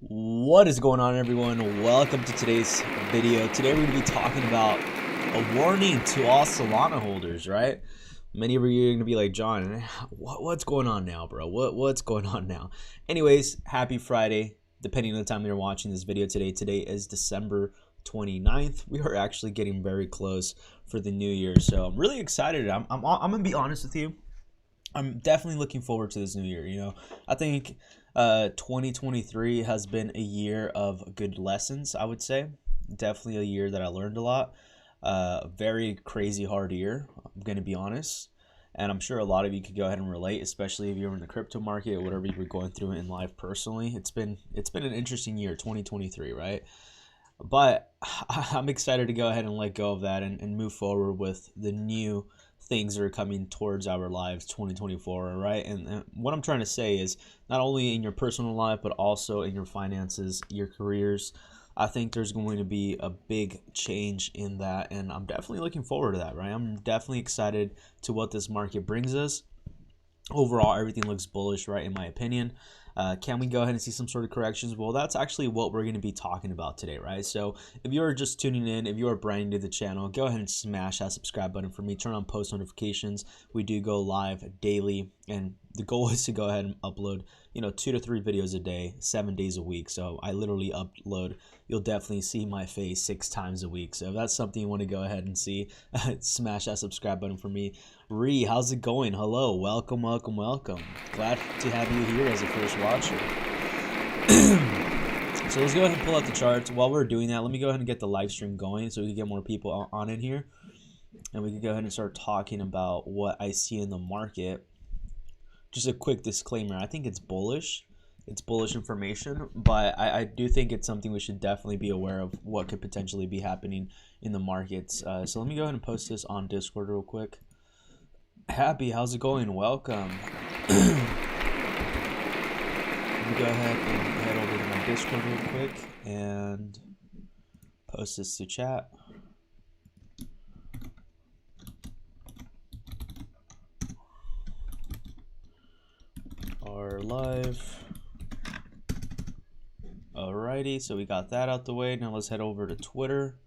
What is going on, everyone? Welcome to today's video. Today we're going to be talking about a warning to all Solana holders, right? Many of you are going to be like, John, what's going on now, bro? What's going on now? Anyways, happy Friday, depending on the time you're watching this video today. Today is December 29th. We are actually getting very close for the new year, so I'm really excited. I'm going to be honest with you. I'm definitely looking forward to this new year. I think 2023 has been a year of good lessons, I would say. Definitely a year that I learned a lot. Very crazy hard year, I'm going to be honest. And I'm sure a lot of you could go ahead and relate, especially if you're in the crypto market or whatever you were going through in life personally. It's been an interesting year, 2023, right? But I'm excited to go ahead and let go of that and move forward with the new things that are coming towards our lives 2024, right? And what I'm trying to say is not only in your personal life but also in your finances, your careers. I think there's going to be a big change in that, and I'm definitely looking forward to that, right? I'm definitely excited to what this market brings us. Overall, everything looks bullish, right, in my opinion. Can we go ahead and see some sort of corrections? Well, that's actually what we're going to be talking about today, right? So if you're just tuning in, if you are brand new to the channel, go ahead and smash that subscribe button for me. Turn on post notifications. We do go live daily, and the goal is to go ahead and upload 2 to 3 videos a day, 7 days a week. So I literally upload. You'll definitely see my face 6 times a week. So if that's something you want to go ahead and see, smash that subscribe button for me. Ree, how's it going? Hello, welcome. Glad to have you here as a first watcher. So let's go ahead and pull out the charts. While we're doing that, let me go ahead and get the live stream going so we can get more people on in here, and we can go ahead and start talking about what I see in the market. Just a quick disclaimer, I think it's bullish. It's bullish information, but I do think it's something we should definitely be aware of what could potentially be happening in the markets. So let me go ahead and post this on Discord real quick. Happy, how's it going? Welcome. Let me go ahead and head over to my Discord real quick and post this to chat. Our live. Alrighty, so we got that out the way. Now let's head over to Twitter.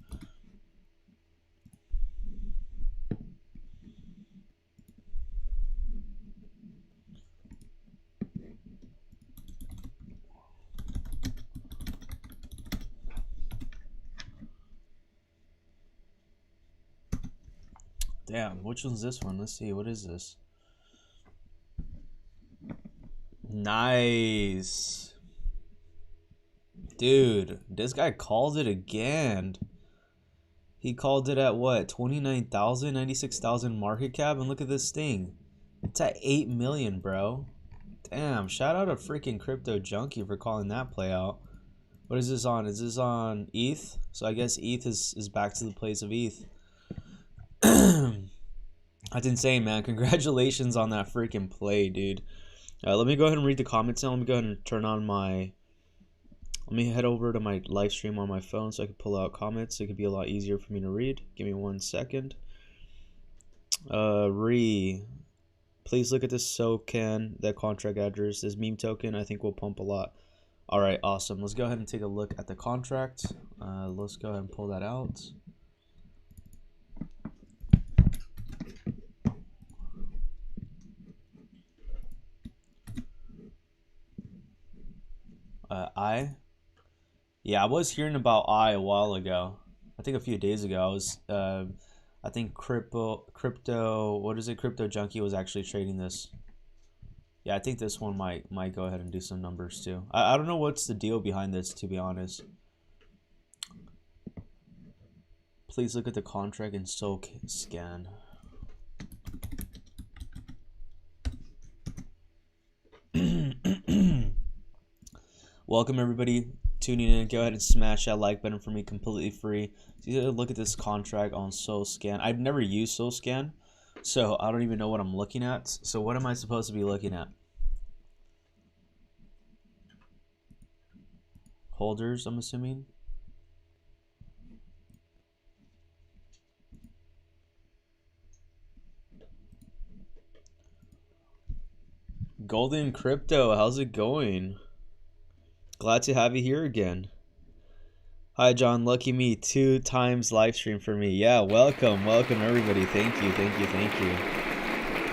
Damn, which one's this one? Let's see, what is this? Nice. Dude, this guy called it again. He called it at what? 29,000, 96,000 market cap, and look at this thing. It's at 8 million, bro. Damn, shout out to freaking Crypto Junkie for calling that play out. What is this on? Is this on ETH? So I guess ETH is back to the place of ETH. That's insane, man. Congratulations on that freaking play, dude. Let me go ahead and read the comments now. Let me go ahead and turn on my... Let me head over to my live stream on my phone so I can pull out comments. It could be a lot easier for me to read. Give me 1 second. Please look at this SOCAN, that contract address. This meme token, I think will pump a lot. All right, awesome. Let's go ahead and take a look at the contract. Let's go ahead and pull that out. Yeah, I was hearing about a while ago. I think a few days ago. I was I think crypto what is it? Crypto Junkie was actually trading this. Yeah, I think this one might go ahead and do some numbers too. I don't know what's the deal behind this, to be honest. Please look at the contract and SOCAN. Welcome everybody tuning in. Go ahead and smash that like button for me, completely free. So you gotta look at this contract on SOCAN. I've never used SOCAN, so I don't even know what I'm looking at. So what am I supposed to be looking at? Holders, I'm assuming. Golden Crypto, how's it going? Glad to have you here again. Hi, John. Lucky me. 2 times live stream for me. Yeah, welcome everybody. Thank you.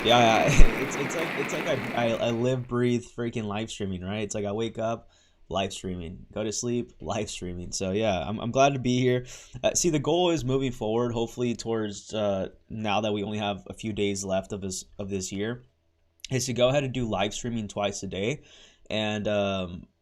Yeah, it's like I live, breathe, freaking live streaming, right? It's like I wake up, live streaming, go to sleep, live streaming. So yeah, I'm glad to be here. See, the goal is moving forward, hopefully towards now that we only have a few days left of this year, is to go ahead and do live streaming twice a day. And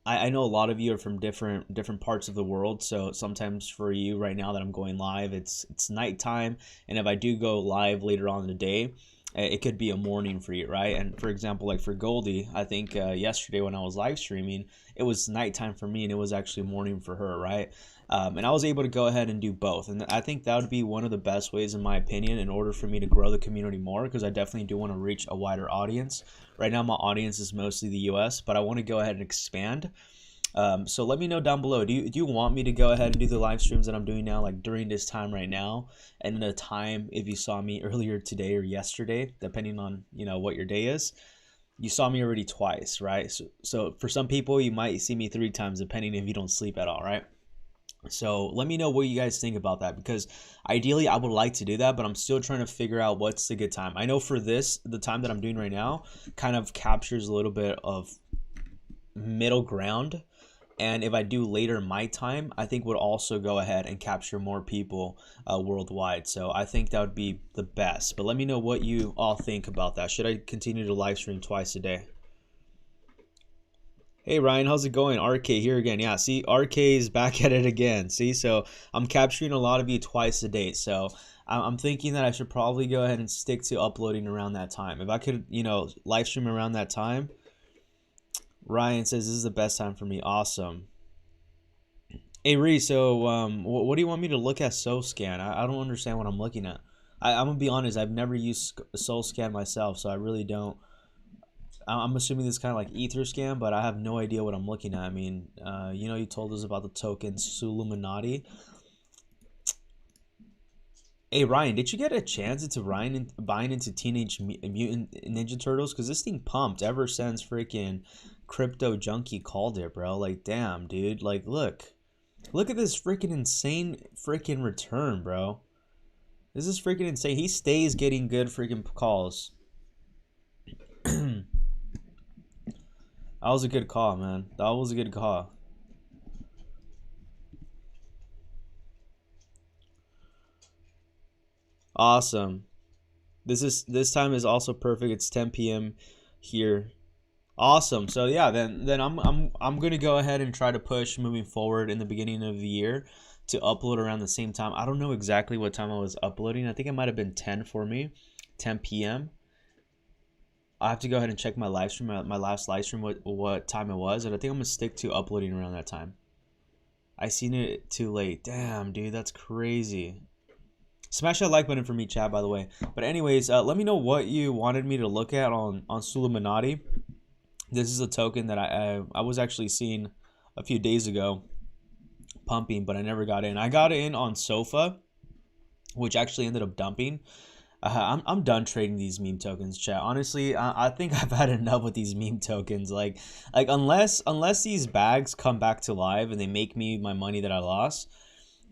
I know a lot of you are from different parts of the world, so sometimes for you right now that I'm going live, it's nighttime, and if I do go live later on in the day, it could be a morning for you, right? And for example, like for Goldie, I think yesterday when I was live streaming, it was nighttime for me and it was actually morning for her, right? And I was able to go ahead and do both, and I think that would be one of the best ways, in my opinion, in order for me to grow the community more, because I definitely do want to reach a wider audience. Right now my audience is mostly the US, but I want to go ahead and expand. So let me know down below. Do you want me to go ahead and do the live streams that I'm doing now, like during this time right now, and in a time, if you saw me earlier today or yesterday, depending on what your day is, you saw me already twice, right? So for some people, you might see me 3 times, depending if you don't sleep at all, right? So let me know what you guys think about that, because ideally I would like to do that, but I'm still trying to figure out what's the good time. I know for this, the time that I'm doing right now kind of captures a little bit of middle ground. And if I do later my time, I think would also go ahead and capture more people worldwide. So I think that would be the best. But let me know what you all think about that. Should I continue to live stream twice a day? Hey Ryan, how's it going? RK here again. Yeah, see, RK is back at it again. See, so I'm capturing a lot of you twice a day. So I'm thinking that I should probably go ahead and stick to uploading around that time. If I could, live stream around that time. Ryan says this is the best time for me. Awesome. Hey Ree, so what do you want me to look at SoulScan? I don't understand what I'm looking at. I'm gonna be honest, I've never used SoulScan myself, so I really don't. I'm assuming this is kind of like Etherscan, but I have no idea what I'm looking at. I mean, you told us about the token Suluminati. Hey Ryan, did you get a chance into buying into Teenage Mutant Ninja Turtles? Because this thing pumped ever since freaking Crypto Junkie called it, bro. Like, damn, dude. Like, look at this freaking insane freaking return, bro. This is freaking insane. He stays getting good freaking calls. That was a good call, man. That was a good call. Awesome. This time is also perfect. It's 10 p.m. here. Awesome. So yeah, then I'm gonna go ahead and try to push moving forward in the beginning of the year to upload around the same time. I don't know exactly what time I was uploading. I think it might have been 10 for me, 10 p.m. I have to go ahead and check my live stream, my last live stream, what time it was, and I think I'm gonna stick to uploading around that time. I seen it too late. Damn, dude, that's crazy. Smash that like button for me, chat, by the way. But anyways, let me know what you wanted me to look at on Suluminati. This is a token that I was actually seeing a few days ago pumping, but I never got in. I got in on Sofa, which actually ended up dumping. I'm done trading these meme tokens, chat. Honestly, I think I've had enough with these meme tokens. Like unless these bags come back to live and they make me my money that I lost,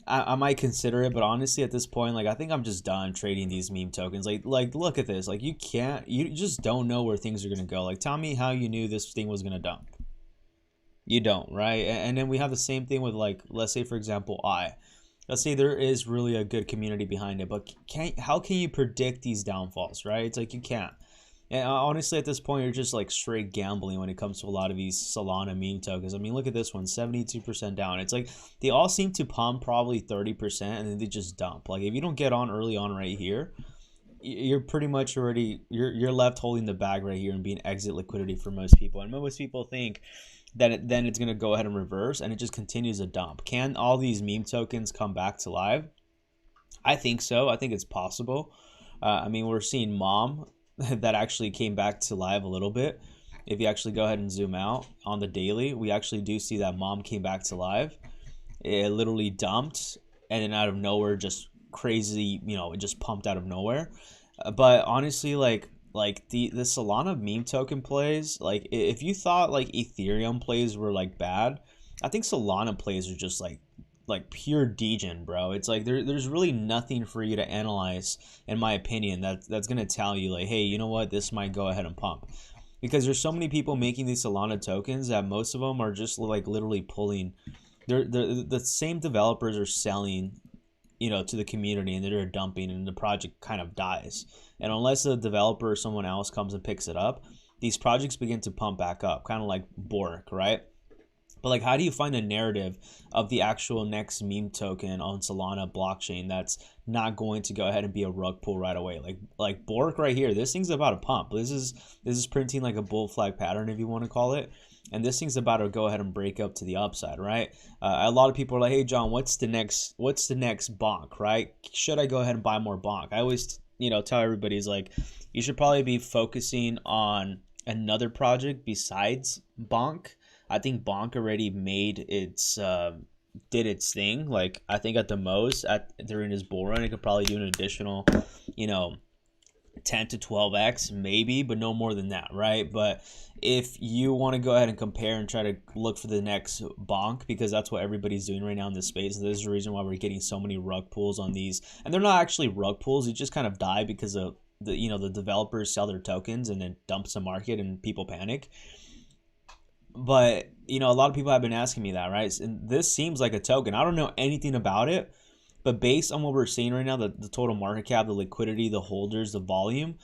I might consider it. But honestly, at this point, like, I think I'm just done trading these meme tokens. Like look at this. Like, you just don't know where things are gonna go. Like, tell me how you knew this thing was gonna dump. You don't, right? And then we have the same thing with, like, let's say for example, let's say there is really a good community behind it, but how can you predict these downfalls, right? It's like you can't. And honestly, at this point, you're just like straight gambling when it comes to a lot of these Solana meme tokens. I mean, look at this one, 72% down. It's like they all seem to pump probably 30%, and then they just dump. Like, if you don't get on early on right here, you're pretty much already you're left holding the bag right here and being exit liquidity for most people. And most people think that then it's gonna go ahead and reverse, and it just continues to dump. Can all these meme tokens come back to live? I think so. I think it's possible. I mean, we're seeing Mom that actually came back to live a little bit. If you actually go ahead and zoom out on the daily, we actually do see that Mom came back to live. It literally dumped, and then out of nowhere, just crazy, it just pumped out of nowhere. But honestly, like the Solana meme token plays, like, if you thought like Ethereum plays were like bad, I think Solana plays are just like pure degen, bro. It's like there's really nothing for you to analyze, in my opinion, that's gonna tell you like, hey, you know what, this might go ahead and pump. Because there's so many people making these Solana tokens that most of them are just like literally pulling. They're the same developers are selling, you know, to the community, and they're dumping, and the project kind of dies. And unless a developer or someone else comes and picks it up, these projects begin to pump back up, kind of like Bork, right? But like, how do you find the narrative of the actual next meme token on Solana blockchain that's not going to go ahead and be a rug pull right away? Like Bork right here, this thing's about a pump. This is printing like a bull flag pattern, if you want to call it. And this thing's about to go ahead and break up to the upside, right? A lot of people are like, hey John, what's the next bonk, right? Should I go ahead and buy more bonk? I always, you know, tell everybody is like, you should probably be focusing on another project besides bonk. I think bonk already made its did its thing. Like, I think at the most during his bull run, it could probably do an additional, you know, 10 to 12x maybe, but no more than that, right? But if you want to go ahead and compare and try to look for the next bonk, because that's what everybody's doing right now in this space, this is the reason why we're getting so many rug pulls on these. And they're not actually rug pulls, you just kind of die because of the, you know, the developers sell their tokens and then dumps the market and people panic. But, you know, a lot of people have been asking me that, right? And this seems like a token. I don't know anything about it, but based on what we're seeing right now, the total market cap, the liquidity, the holders, the volume,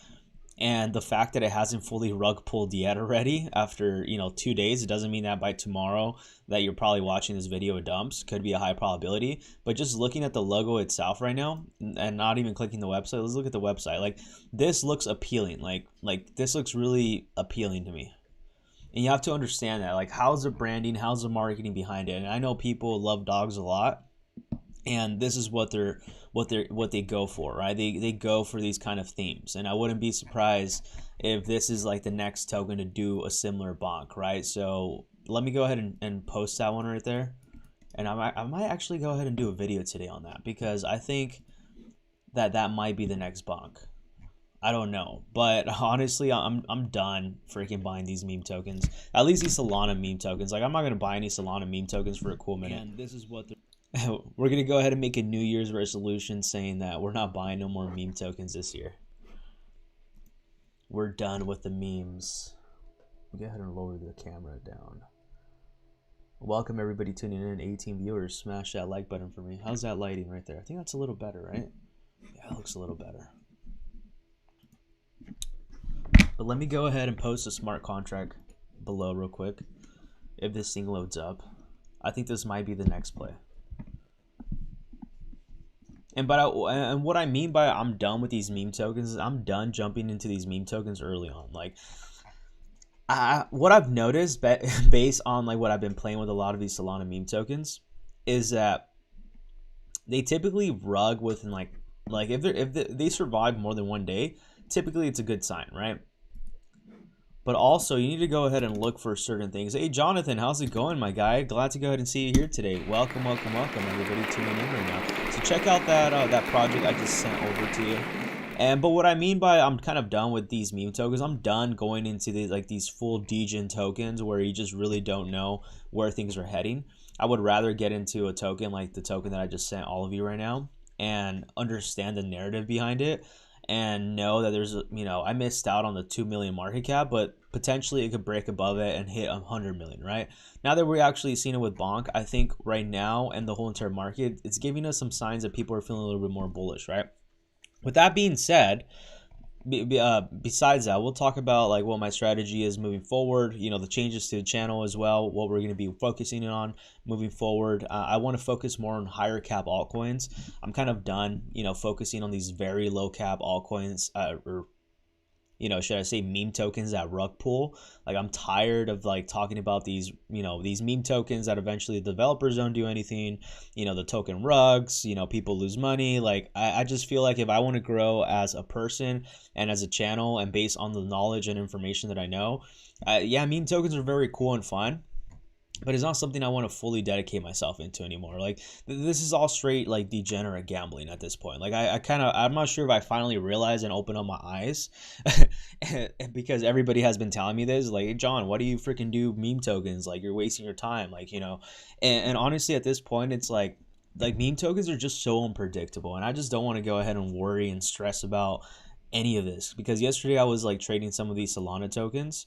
and the fact that it hasn't fully rug pulled yet already after, you know, 2 days, it doesn't mean that by tomorrow that you're probably watching this video it dumps. Could be a high probability. But just looking at the logo itself right now and not even clicking the website, let's look at the website. Like, this looks appealing. Like this looks really appealing to me. And you have to understand that, like, how's the branding, how's the marketing behind it? And I know people love dogs a lot, and this is what they go for, right? They go for these kind of themes, and I wouldn't be surprised if this is like the next token to do a similar bonk, right? So let me go ahead and post that one right there, and I might actually go ahead and do a video today on that, because I think that might be the next bonk. I don't know, but honestly, I'm done freaking buying these meme tokens. At least these Solana meme tokens. Like, I'm not gonna buy any Solana meme tokens for a cool minute. And this is what we're gonna go ahead and make a New Year's resolution saying that we're not buying no more meme tokens this year. We're done with the memes. Go ahead and lower the camera down. Welcome everybody tuning in. 18 viewers. Smash that like button for me. How's that lighting right there? I think that's a little better, right? Yeah, it looks a little better. But let me go ahead and post a smart contract below real quick. If this thing loads up, I think this might be the next play. And what I mean by I'm done with these meme tokens is I'm done jumping into these meme tokens early on. Like, what I've noticed based on like what I've been playing with a lot of these Solana meme tokens is that they typically rug within like if they survive more than 1 day, typically it's a good sign, right? But also, you need to go ahead and look for certain things. Hey, Jonathan, how's it going, my guy? Glad to go ahead and see you here today. Welcome, welcome, welcome, everybody tuning in right now. So check out that project I just sent over to you. But what I mean by I'm kind of done with these meme tokens, I'm done going into these full degen tokens where you just really don't know where things are heading. I would rather get into a token like the token that I just sent all of you right now and understand the narrative behind it. And know that there's, you know, I missed out on the 2 million market cap, but potentially it could break above it and hit 100 million, right? Now that we're actually seeing it with bonk, I think right now and the whole entire market, it's giving us some signs that people are feeling a little bit more bullish, right? With that being said, besides that, we'll talk about like what my strategy is moving forward, you know, the changes to the channel as well, what we're going to be focusing on moving forward. I want to focus more on higher cap altcoins. I'm kind of done, you know, focusing on these very low cap altcoins, or, you know, should I say meme tokens that rug pull. Like, I'm tired of like talking about these, you know, these meme tokens that eventually the developers don't do anything, you know, the token rugs, you know, people lose money. Like, I just feel like if I want to grow as a person and as a channel and based on the knowledge and information that I know, yeah, meme tokens are very cool and fun. but it's not something I want to fully dedicate myself into anymore. Like this is all straight like degenerate gambling at this point. Like I'm not sure if I finally realized and opened up my eyes because everybody has been telling me this, like, hey, John, why do you freaking do meme tokens? Like, you're wasting your time. Like, you know, and honestly at this point it's like meme tokens are just so unpredictable, and I just don't want to go ahead and worry and stress about any of this, because yesterday I was like trading some of these Solana tokens,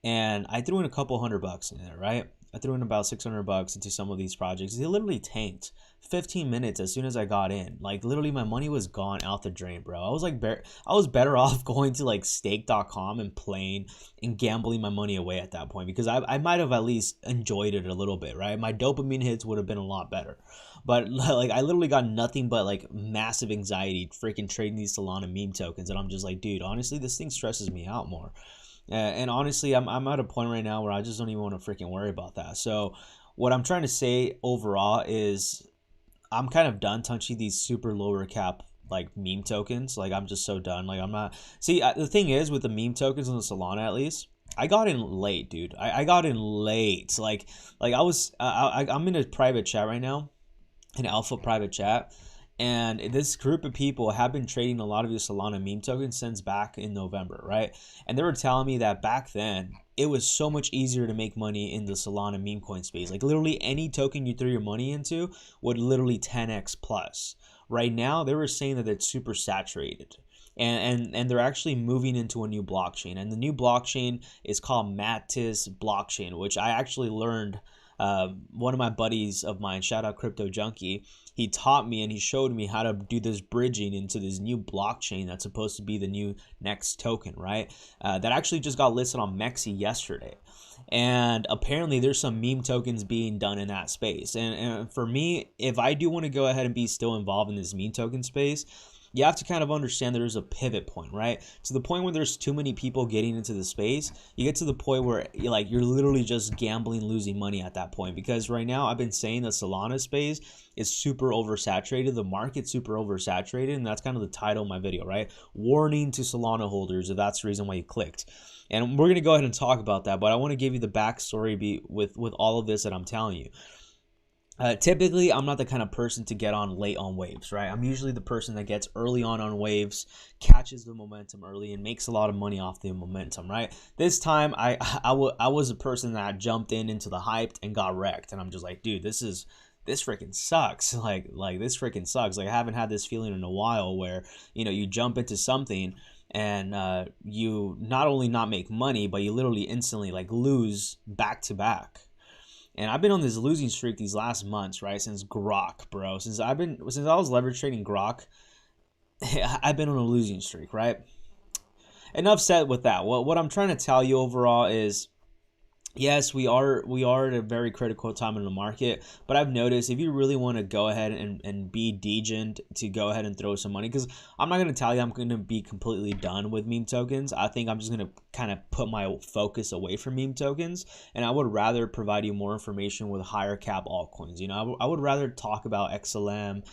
and I threw in a couple $100 in there, right? I threw in about $600 into some of these projects. They literally tanked 15 minutes as soon as I got in. Like, literally my money was gone out the drain, bro. I was like, I was better off going to like stake.com and playing and gambling my money away at that point, because I might have at least enjoyed it a little bit, right? My dopamine hits would have been a lot better. But like, I literally got nothing but like massive anxiety freaking trading these Solana meme tokens, and I'm just like, dude, honestly, this thing stresses me out more. And honestly, I'm at a point right now where I just don't even want to freaking worry about that. So what I'm trying to say overall is I'm kind of done touching these super lower cap like meme tokens. Like, I'm just so done. Like, I'm not. See, the thing is with the meme tokens on the Solana, at least, I got in late, dude. I got in late. Like I was I'm in a private chat right now, an alpha private chat. And this group of people have been trading a lot of these Solana meme tokens since back in November, right? And they were telling me that back then, it was so much easier to make money in the Solana meme coin space. Like, literally any token you threw your money into would literally 10x plus. Right now, they were saying that it's super saturated. And they're actually moving into a new blockchain. And the new blockchain is called Mattis blockchain, which I actually learned. One of my buddies of mine, shout out Crypto Junkie, he taught me and he showed me how to do this bridging into this new blockchain that's supposed to be the new next token, right? That actually just got listed on MEXC yesterday. And apparently there's some meme tokens being done in that space. And for me, if I do want to go ahead and be still involved in this meme token space, you have to kind of understand there's a pivot point, right? To the point where there's too many people getting into the space, you get to the point where you're literally just gambling, losing money at that point. Because right now, I've been saying the Solana space is super oversaturated. The market's super oversaturated, and that's kind of the title of my video, right? Warning to Solana holders, if that's the reason why you clicked. And we're gonna go ahead and talk about that, but I want to give you the backstory with all of this that I'm telling you. Typically, I'm not the kind of person to get on late on waves, right? I'm usually the person that gets early on waves, catches the momentum early, and makes a lot of money off the momentum, right? This time, I was a person that jumped into the hype and got wrecked, and I'm just like, dude, this freaking sucks. Like this freaking sucks. Like, I haven't had this feeling in a while where, you know, you jump into something and you not only not make money, but you literally instantly like lose back to back. And I've been on this losing streak these last months, right? Since Grok, bro. Since I was leverage trading Grok, I've been on a losing streak, right? Enough said with that. What I'm trying to tell you overall is, yes, we are at a very critical time in the market, but I've noticed if you really want to go ahead and be degened to go ahead and throw some money, because I'm not going to tell you I'm going to be completely done with meme tokens. I think I'm just going to kind of put my focus away from meme tokens, and I would rather provide you more information with higher cap altcoins. You know, I would rather talk about XLM,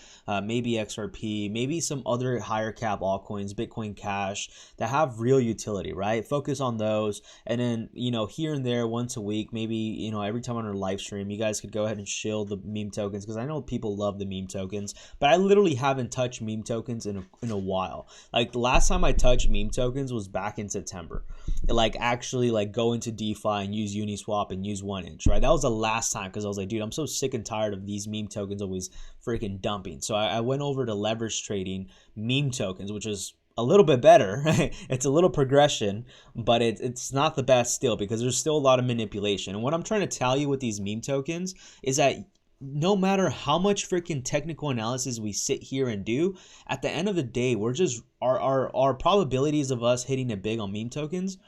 maybe XRP, maybe some other higher cap altcoins, Bitcoin Cash, that have real utility, right? Focus on those, and then, you know, here and there, once a week, maybe, you know, every time on our live stream, you guys could go ahead and shill the meme tokens, because I know people love the meme tokens, but I literally haven't touched meme tokens in a while. Like, the last time I touched meme tokens was back in September. Like, actually, like, go into DeFi and use Uniswap and use 1inch, right? That was the last time, because I was like, dude, I'm so sick and tired of these meme tokens always freaking dumping. So I went over to leverage trading meme tokens, which is a little bit better. It's a little progression, but it's not the best still, because there's still a lot of manipulation. And what I'm trying to tell you with these meme tokens is that no matter how much freaking technical analysis we sit here and do, at the end of the day, we're just our probabilities of us hitting it big on meme tokens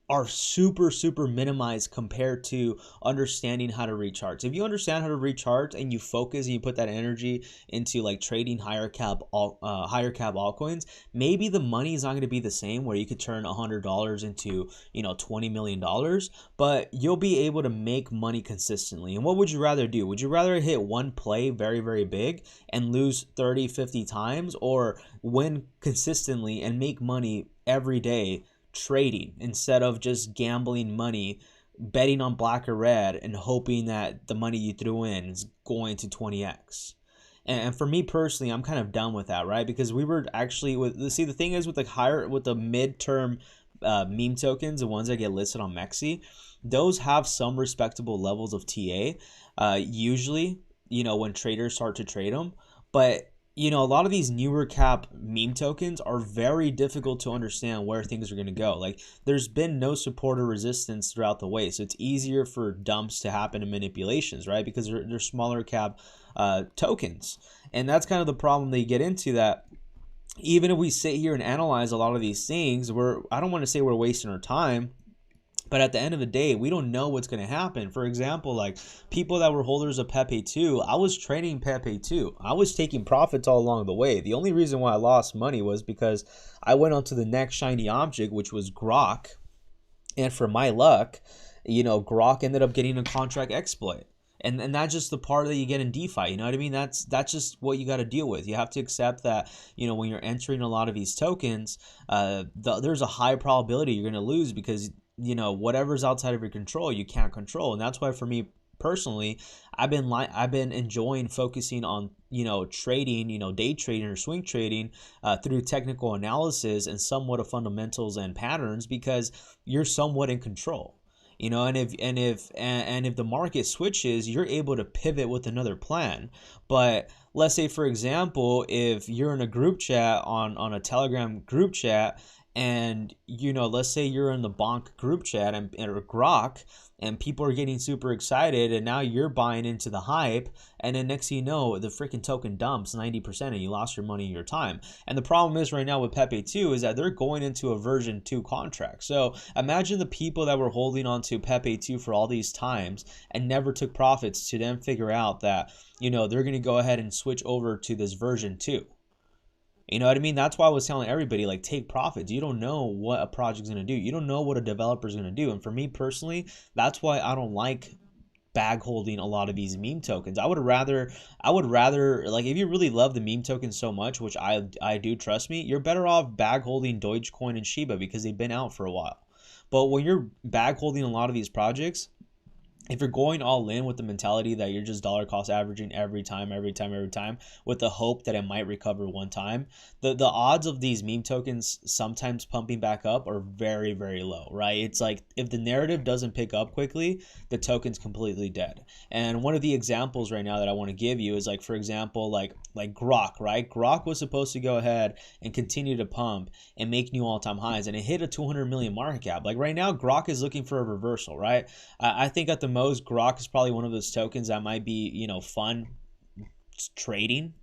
are super minimized compared to understanding how to read charts. If you understand how to read charts and you focus and you put that energy into like trading higher cap altcoins, maybe the money is not going to be the same where you could turn $100 into, you know, $20 million, but you'll be able to make money consistently. And what would you rather do? Would you rather hit one play very big and lose 30-50 times, or win consistently and make money every day trading instead of just gambling money betting on black or red and hoping that the money you threw in is going to 20x. And for me personally, I'm kind of done with that, right? Because we were actually see, the thing is with the midterm meme tokens, the ones that get listed on MEXC, those have some respectable levels of TA, usually, you know, when traders start to trade them. But you know, a lot of these newer cap meme tokens are very difficult to understand where things are going to go. Like, there's been no support or resistance throughout the way, so it's easier for dumps to happen and manipulations, right? Because they're smaller cap tokens, and that's kind of the problem they get into. That even if we sit here and analyze a lot of these things, I don't want to say we're wasting our time, but at the end of the day, we don't know what's going to happen. For example, like people that were holders of Pepe 2, I was trading Pepe 2. I was taking profits all along the way. The only reason why I lost money was because I went on to the next shiny object, which was Grok. And for my luck, you know, Grok ended up getting a contract exploit. And that's just the part that you get in DeFi, you know what I mean? That's just what you got to deal with. You have to accept that, you know, when you're entering a lot of these tokens, there's a high probability you're going to lose because, you know, whatever's outside of your control, you can't control. And that's why for me personally, I've been enjoying focusing on, you know, trading, you know, day trading or swing trading through technical analysis and somewhat of fundamentals and patterns, because you're somewhat in control. You know, and if the market switches, you're able to pivot with another plan. But let's say, for example, if you're in a group chat on a Telegram group chat, and you know, let's say you're in the Bonk group chat or Grok, and people are getting super excited, and now you're buying into the hype, and then next thing you know, the freaking token dumps 90% and you lost your money and your time. And the problem is right now with Pepe 2 is that they're going into a version 2 contract. So imagine the people that were holding on to Pepe 2 for all these times and never took profits to then figure out that, you know, they're going to go ahead and switch over to this version 2. You know what I mean? That's why I was telling everybody, like, take profits. You don't know what a project's going to do. You don't know what a developer's going to do. And for me personally, that's why I don't like bag holding a lot of these meme tokens. I would rather like, if you really love the meme tokens so much, which I do, trust me, you're better off bag holding Dogecoin and Shiba because they've been out for a while. But when you're bag holding a lot of these projects, if you're going all in with the mentality that you're just dollar cost averaging every time with the hope that it might recover one time, the odds of these meme tokens sometimes pumping back up are very, very low, right? It's like if the narrative doesn't pick up quickly, the token's completely dead. And one of the examples right now that I want to give you is, like, for example, like Grok, right? Grok was supposed to go ahead and continue to pump and make new all-time highs, and it hit a 200 million market cap. Like right now, Grok is looking for a reversal, right? I think at the most, Grok is probably one of those tokens that might be, you know, fun trading,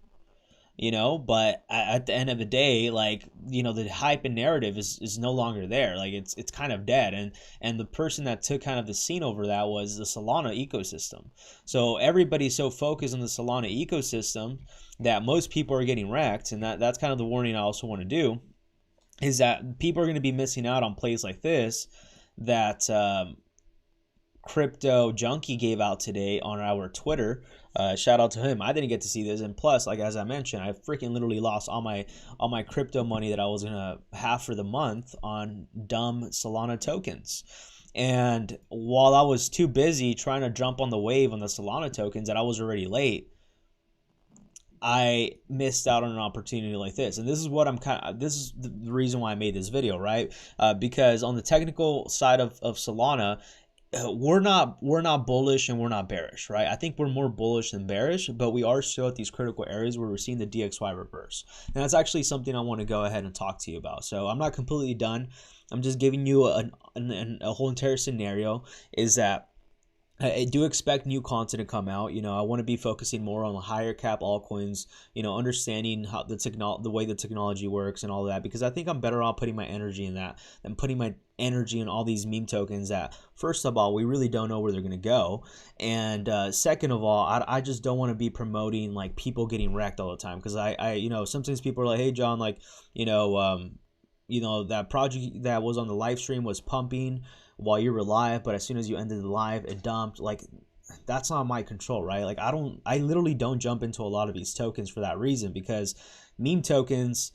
you know, but at the end of the day, like, you know, the hype and narrative is no longer there. Like it's kind of dead. And the person that took kind of the scene over that was the Solana ecosystem. So everybody's so focused on the Solana ecosystem that most people are getting wrecked. And that's kind of the warning I also want to do, is that people are going to be missing out on plays like this that Crypto Junkie gave out today on our Twitter. Shout out to him. I didn't get to see this, and plus, like, as I mentioned, I freaking literally lost all my crypto money that I was gonna have for the month on dumb Solana tokens. And while I was too busy trying to jump on the wave on the Solana tokens, and I was already late, I missed out on an opportunity like this. And this is what this is the reason why I made this video, right? Because on the technical side of Solana, we're not bullish and we're not bearish, right? I think we're more bullish than bearish, but we are still at these critical areas where we're seeing the DXY reverse. And that's actually something I want to go ahead and talk to you about. So I'm not completely done. I'm just giving you a whole entire scenario, is that I do expect new content to come out. You know, I want to be focusing more on the higher cap altcoins, you know, understanding how the way the technology works and all that, because I think I'm better off putting my energy in that than putting my energy in all these meme tokens that, first of all, we really don't know where they're going to go. And second of all, I just don't want to be promoting like people getting wrecked all the time. Because I you know, sometimes people are like, hey, John, like, you know, that project that was on the live stream was pumping while you were live, but as soon as you ended the live, it dumped. Like, that's not my control, right? Like, I literally don't jump into a lot of these tokens for that reason, because meme tokens,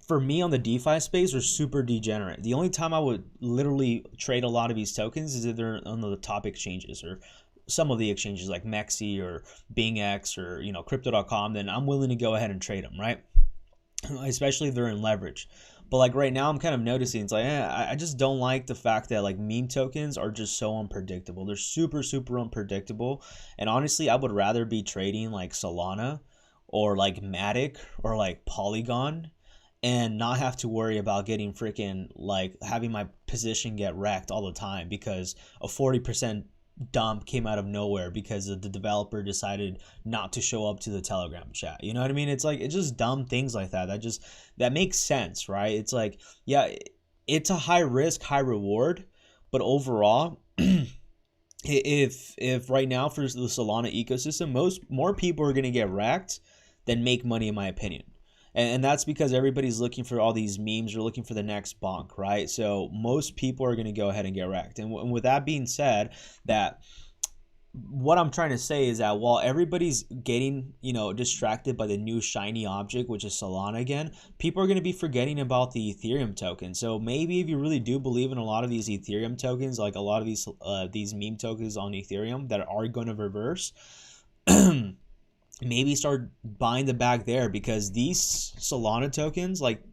For me on the DeFi space, are super degenerate. The only time I would literally trade a lot of these tokens is if they're on the top exchanges or some of the exchanges like MEXC or BingX or crypto.com. Then I'm willing to go ahead and trade them, right? Especially if they're in leverage. But like right now, I'm kind of noticing it's like I just don't like the fact that like meme tokens are just so unpredictable. They're super unpredictable, and honestly, I would rather be trading like Solana or like Matic or like Polygon and not have to worry about getting freaking like having my position get wrecked all the time because a 40% dump came out of nowhere because the developer decided not to show up to the Telegram chat. You know what I mean? It's like, it's just dumb things like that that makes sense, right? It's like, yeah, it's a high risk, high reward, but overall, if right now for the Solana ecosystem, more people are going to get wrecked than make money, in my opinion. And that's because everybody's looking for all these memes or looking for the next bonk, right? So most people are going to go ahead and get wrecked. And with that being said, that what I'm trying to say is that while everybody's getting, distracted by the new shiny object, which is Solana again, people are going to be forgetting about the Ethereum token. So maybe if you really do believe in a lot of these Ethereum tokens, like a lot of these meme tokens on Ethereum that are going to reverse, maybe start buying the bag there, because these Solana tokens, like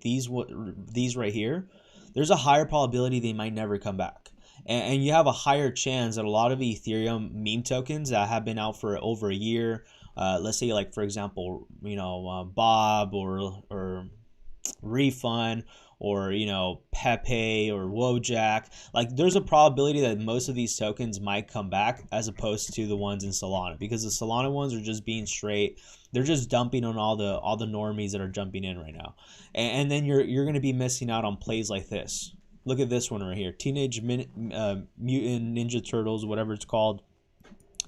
these right here, there's a higher probability they might never come back. And you have a higher chance that a lot of Ethereum meme tokens that have been out for over a year, let's say like for example, Bob or Refund or Pepe or Wojak, like there's a probability that most of these tokens might come back as opposed to the ones in Solana, because the Solana ones are just being straight, they're just dumping on all the normies that are jumping in right now, and then you're going to be missing out on plays like this. Look at this one right here, Teenage Mutant Ninja Turtles, whatever it's called,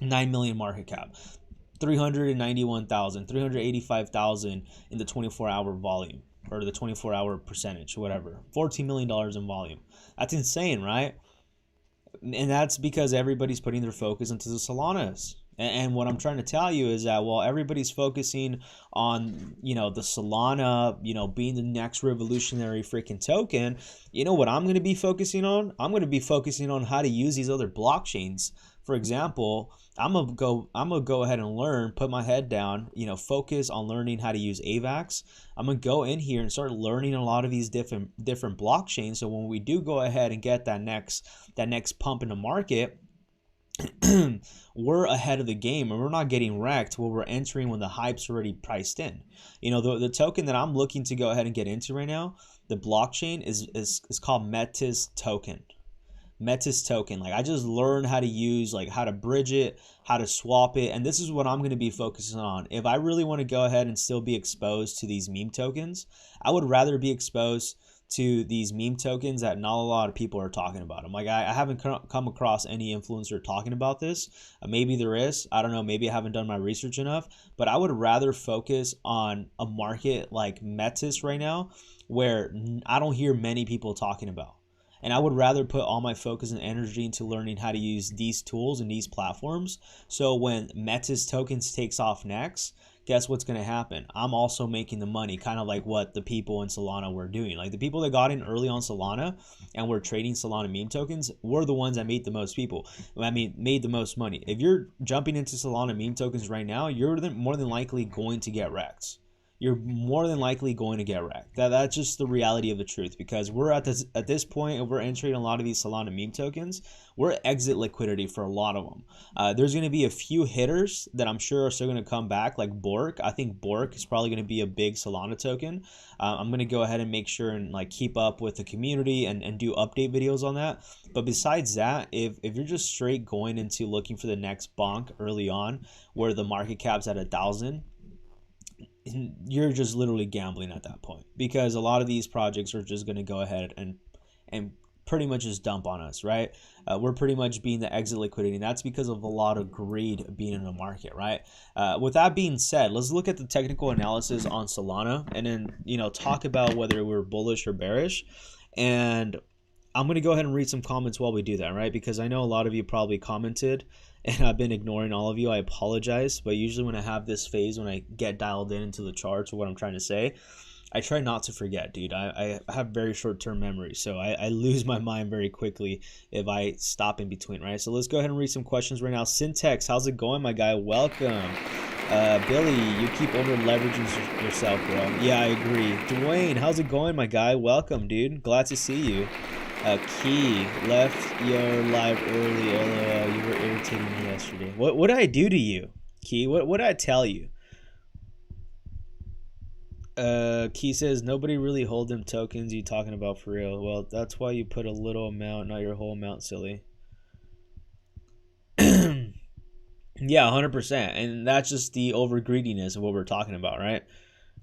9 million market cap, 391,000, 385,000 in the 24-hour volume, or the 24-hour percentage, whatever, $14 million in volume. That's insane, right? And that's because everybody's putting their focus into the Solanas. And what I'm trying to tell you is that while everybody's focusing on, the Solana, being the next revolutionary freaking token, you know what I'm going to be focusing on? I'm going to be focusing on how to use these other blockchains. For example, I'm gonna go ahead and learn, put my head down, focus on learning how to use AVAX. I'm gonna go in here and start learning a lot of these different blockchains. So when we do go ahead and get that next pump in the market, we're ahead of the game and we're not getting wrecked while we're entering when the hype's already priced in. The token that I'm looking to go ahead and get into right now, the blockchain is called MEXC token. MEXC token. Like, I just learned how to use, like, how to bridge it, how to swap it, and this is what I'm going to be focusing on. If I really want to go ahead and still be exposed to these meme tokens, I would rather be exposed to these meme tokens that not a lot of people are talking about them. Like, I haven't come across any influencer talking about this. Maybe there is, I don't know, maybe I haven't done my research enough, but I would rather focus on a market like MEXC right now, where I don't hear many people talking about. And I would rather put all my focus and energy into learning how to use these tools and these platforms. So when MEXC tokens takes off next, guess what's going to happen? I'm also making the money, kind of like what the people in Solana were doing. Like the people that got in early on Solana and were trading Solana meme tokens were the ones that made the most made the most money. If you're jumping into Solana meme tokens right now, you're more than likely going to get wrecked. You're more than likely going to get wrecked. That's just the reality of the truth, because we're at this point, and we're entering a lot of these Solana meme tokens. We're exit liquidity for a lot of them. There's going to be a few hitters that I'm sure are still going to come back, like Bork. I think Bork is probably going to be a big Solana token. I'm going to go ahead and make sure and like keep up with the community and do update videos on that. But besides that, if you're just straight going into looking for the next bonk early on, where the market cap's at 1,000, you're just literally gambling at that point, because a lot of these projects are just going to go ahead and pretty much just dump on us, right? We're pretty much being the exit liquidity, and that's because of a lot of greed being in the market, right? With that being said, let's look at the technical analysis on Solana, and then talk about whether we're bullish or bearish. And I'm going to go ahead and read some comments while we do that, right? Because I know a lot of you probably commented, and I've been ignoring all of you. I apologize, but usually when I have this phase, when I get dialed into the charts or what I'm trying to say, I try not to forget, dude. I have very short-term memory, so I lose my mind very quickly if I stop in between, right? So let's go ahead and read some questions right now. Syntax, how's it going, my guy? Welcome. Billy, you keep over leveraging yourself, bro. Yeah, I agree. Dwayne, how's it going, my guy? Welcome, dude. Glad to see you. Key, left your live early. LOL, you were irritating me yesterday. What did I do to you, Key? What did I tell you? Key says nobody really hold them tokens. You talking about for real? Well, that's why you put a little amount, not your whole amount, silly. Yeah, 100%, and that's just the over greediness of what we're talking about, right?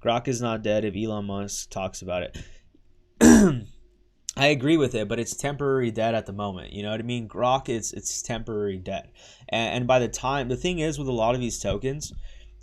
Grok is not dead if Elon Musk talks about it. I agree with it, but it's temporary debt at the moment. You know what I mean? Grok it's temporary debt, and by the time, the thing is with a lot of these tokens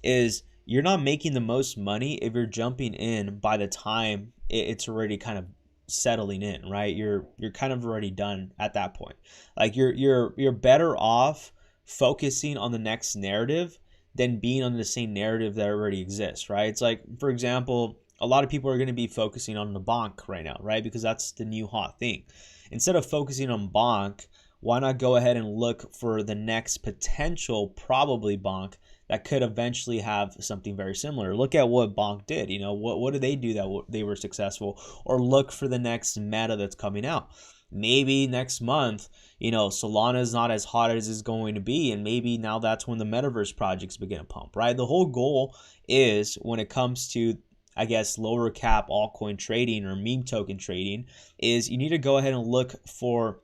is you're not making the most money if you're jumping in by the time it's already kind of settling in, right? You're kind of already done at that point. Like you're better off focusing on the next narrative than being on the same narrative that already exists, right? It's like, for example, a lot of people are going to be focusing on the bonk right now, right? Because that's the new hot thing. Instead of focusing on bonk, why not go ahead and look for the next potential probably bonk that could eventually have something very similar? Look at what bonk did. You know, what did they do that they were successful? Or look for the next meta that's coming out. Maybe next month, you know, Solana is not as hot as it's going to be, and maybe now that's when the metaverse projects begin to pump, right? The whole goal is, when it comes to, I guess, lower cap altcoin trading or meme token trading, is you need to go ahead and look for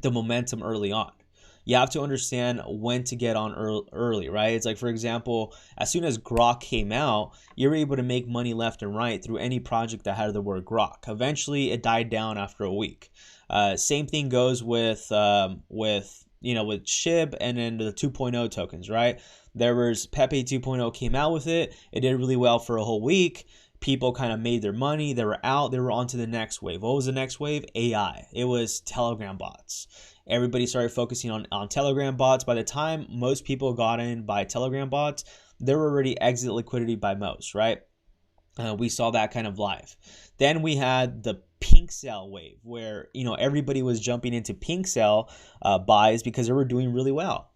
the momentum early on. You have to understand when to get on early, right? It's like, for example, as soon as Grok came out, you were able to make money left and right through any project that had the word Grok. Eventually, it died down after a week. Same thing goes with SHIB and then the 2.0 tokens, right? There was Pepe 2.0 came out with it. It did really well for a whole week. People kind of made their money. They were out. They were on to the next wave. What was the next wave? AI. It was Telegram bots. Everybody started focusing on Telegram bots. By the time most people got in by Telegram bots, they were already exit liquidity by most, right? We saw that kind of live. Then we had the pink cell wave, where, you know, everybody was jumping into pink cell buys because they were doing really well.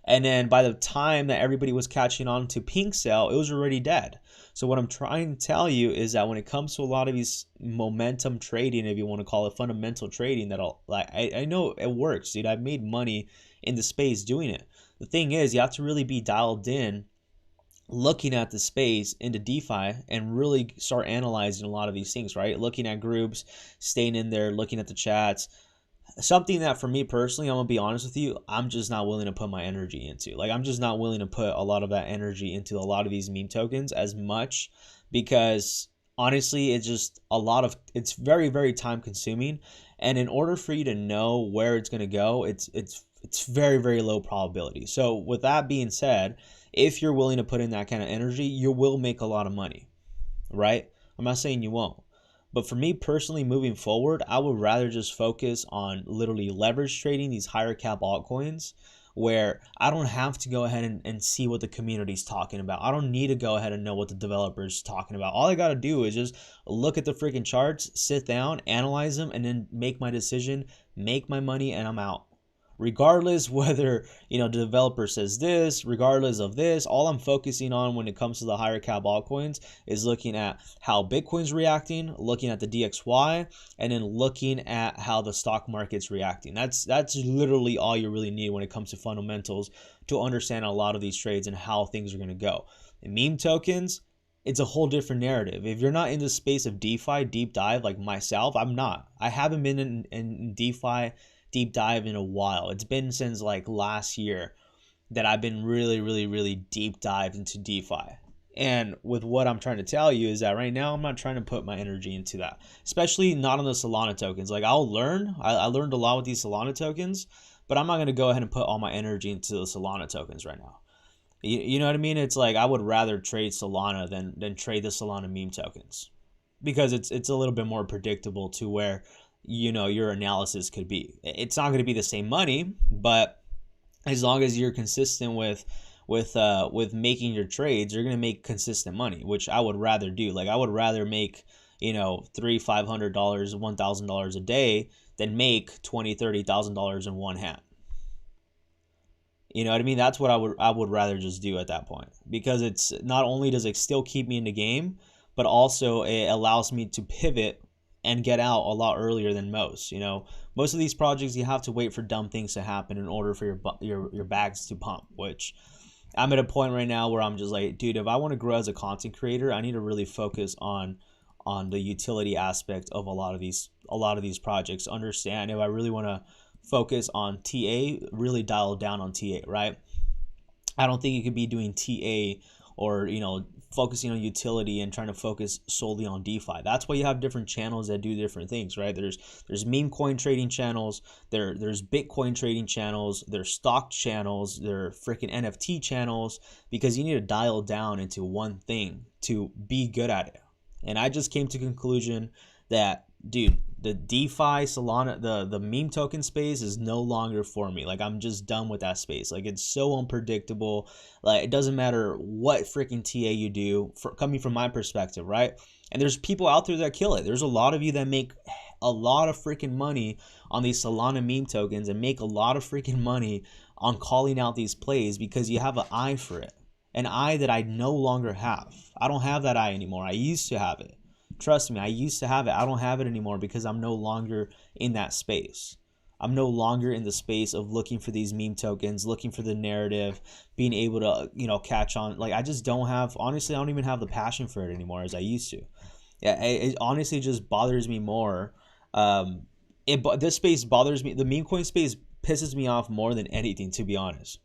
And then by the time that everybody was catching on to pink cell, it was already dead. So what I'm trying to tell you is that when it comes to a lot of these momentum trading, if you want to call it fundamental trading, I know it works, dude. I've made money in the space doing it. The thing is, you have to really be dialed in, looking at the space into DeFi, and really start analyzing a lot of these things, right? Looking at groups, staying in there, looking at the chats. Something that for me personally, I'm gonna be honest with you, I'm just not willing to put my energy into. Like, I'm just not willing to put a lot of that energy into a lot of these meme tokens as much, because honestly, it's very, very time consuming. And in order for you to know where it's gonna go, it's very, very low probability. So with that being said, if you're willing to put in that kind of energy, you will make a lot of money, right? I'm not saying you won't. But for me personally, moving forward, I would rather just focus on literally leverage trading these higher cap altcoins, where I don't have to go ahead and see what the community's talking about. I don't need to go ahead and know what the developer's talking about. All I got to do is just look at the freaking charts, sit down, analyze them, and then make my decision, make my money, and I'm out. Regardless whether, you know, the developer says this, regardless of this, all I'm focusing on when it comes to the higher cap altcoins is looking at how Bitcoin's reacting, looking at the DXY, and then looking at how the stock market's reacting. That's literally all you really need when it comes to fundamentals to understand a lot of these trades and how things are going to go. And meme tokens, it's a whole different narrative. If you're not in the space of DeFi, deep dive, like myself, I'm not. I haven't been in DeFi deep dive in a while. It's been since like last year that I've been really, really, really deep dived into DeFi. And with what I'm trying to tell you is that right now I'm not trying to put my energy into that, especially not on the Solana tokens. Like, I'll learn. I learned a lot with these Solana tokens, but I'm not going to go ahead and put all my energy into the Solana tokens right now. You know what I mean? It's like I would rather trade Solana than trade the Solana meme tokens, because it's a little bit more predictable to where, you know, your analysis could be. It's not going to be the same money, but as long as you're consistent with with making your trades, you're gonna make consistent money, which I would rather do. Like I would rather make, you know, $300, $500, $1,000 a day than make $20,000, $30,000 in one hand. You know what I mean? That's what I would rather just do at that point, because it's not only does it still keep me in the game, but also it allows me to pivot and get out a lot earlier than most. You know, most of these projects you have to wait for dumb things to happen in order for your bags to pump, which I'm at a point right now where I'm just like, dude, if I want to grow as a content creator, I need to really focus on the utility aspect of a lot of these projects. Understand if I really want to focus on TA, really dial down on TA, right? I don't think you could be doing TA or, you know, focusing on utility and trying to focus solely on DeFi. That's why you have different channels that do different things, right? There's meme coin trading channels, there's Bitcoin trading channels, there's stock channels, there are freaking NFT channels, because you need to dial down into one thing to be good at it. And I just came to the conclusion that, dude, the DeFi, Solana, the meme token space is no longer for me. Like, I'm just done with that space. Like, it's so unpredictable. Like, it doesn't matter what freaking TA you do, coming from my perspective, right? And there's people out there that kill it. There's a lot of you that make a lot of freaking money on these Solana meme tokens and make a lot of freaking money on calling out these plays because you have an eye for it. An eye that I no longer have. I don't have that eye anymore. I used to have it. Trust me, I used to have it. I don't have it anymore because I'm no longer in that space. I'm no longer in the space of looking for these meme tokens, looking for the narrative, being able to, you know, catch on. Like, I just don't have, honestly, I don't even have the passion for it anymore as I used to. Yeah, it honestly just bothers me more. This space bothers me. The meme coin space pisses me off more than anything, to be honest.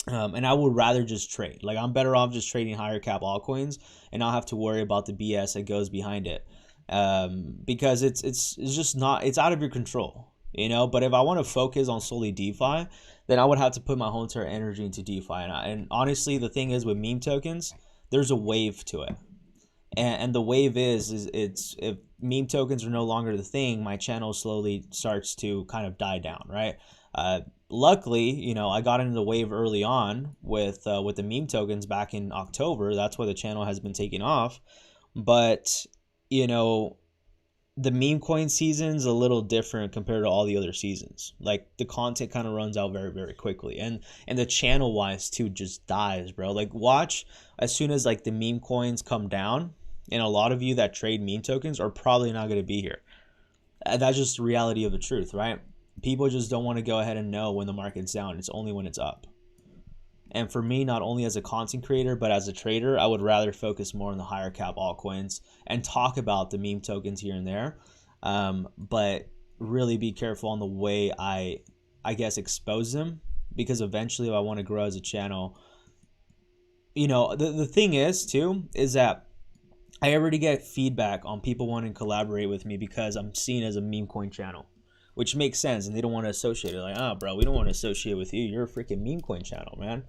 And I would rather just trade. Like, I'm better off just trading higher cap altcoins and not have to worry about the BS that goes behind it, because it's just not, it's out of your control, you know. But if I want to focus on solely DeFi, then I would have to put my whole entire energy into DeFi. And honestly, the thing is with meme tokens, there's a wave to it, and the wave is it's, if meme tokens are no longer the thing, my channel slowly starts to kind of die down, right? Luckily, you know, I got into the wave early on with the meme tokens back in October. That's why the channel has been taking off. But, you know, the meme coin season's a little different compared to all the other seasons. Like, the content kind of runs out very, very quickly. And the channel wise too just dies, bro. Like, watch as soon as like the meme coins come down, and a lot of you that trade meme tokens are probably not going to be here. That's just the reality of the truth, right? People just don't want to go ahead and know when the market's down. It's only when it's up. And for me, not only as a content creator, but as a trader, I would rather focus more on the higher cap altcoins and talk about the meme tokens here and there. But really be careful on the way I guess, expose them, because eventually if I want to grow as a channel, you know, the thing is too, is that I already get feedback on people wanting to collaborate with me because I'm seen as a meme coin channel, which makes sense, and they don't want to associate it. Like, oh, bro, we don't want to associate with you. You're a freaking meme coin channel, man.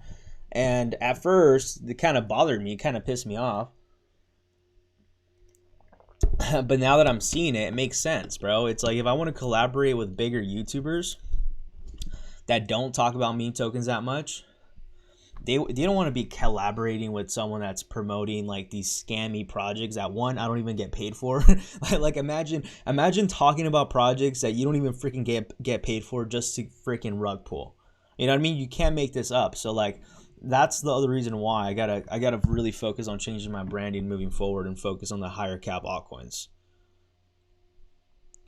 And at first, it kind of bothered me. It kind of pissed me off. But now that I'm seeing it, it makes sense, bro. It's like, if I want to collaborate with bigger YouTubers that don't talk about meme tokens that much, they don't want to be collaborating with someone that's promoting like these scammy projects that, one, I don't even get paid for. Like, imagine talking about projects that you don't even freaking get paid for just to freaking rug pull. You know what I mean? You can't make this up. So like, that's the other reason why I gotta really focus on changing my branding moving forward and focus on the higher cap altcoins.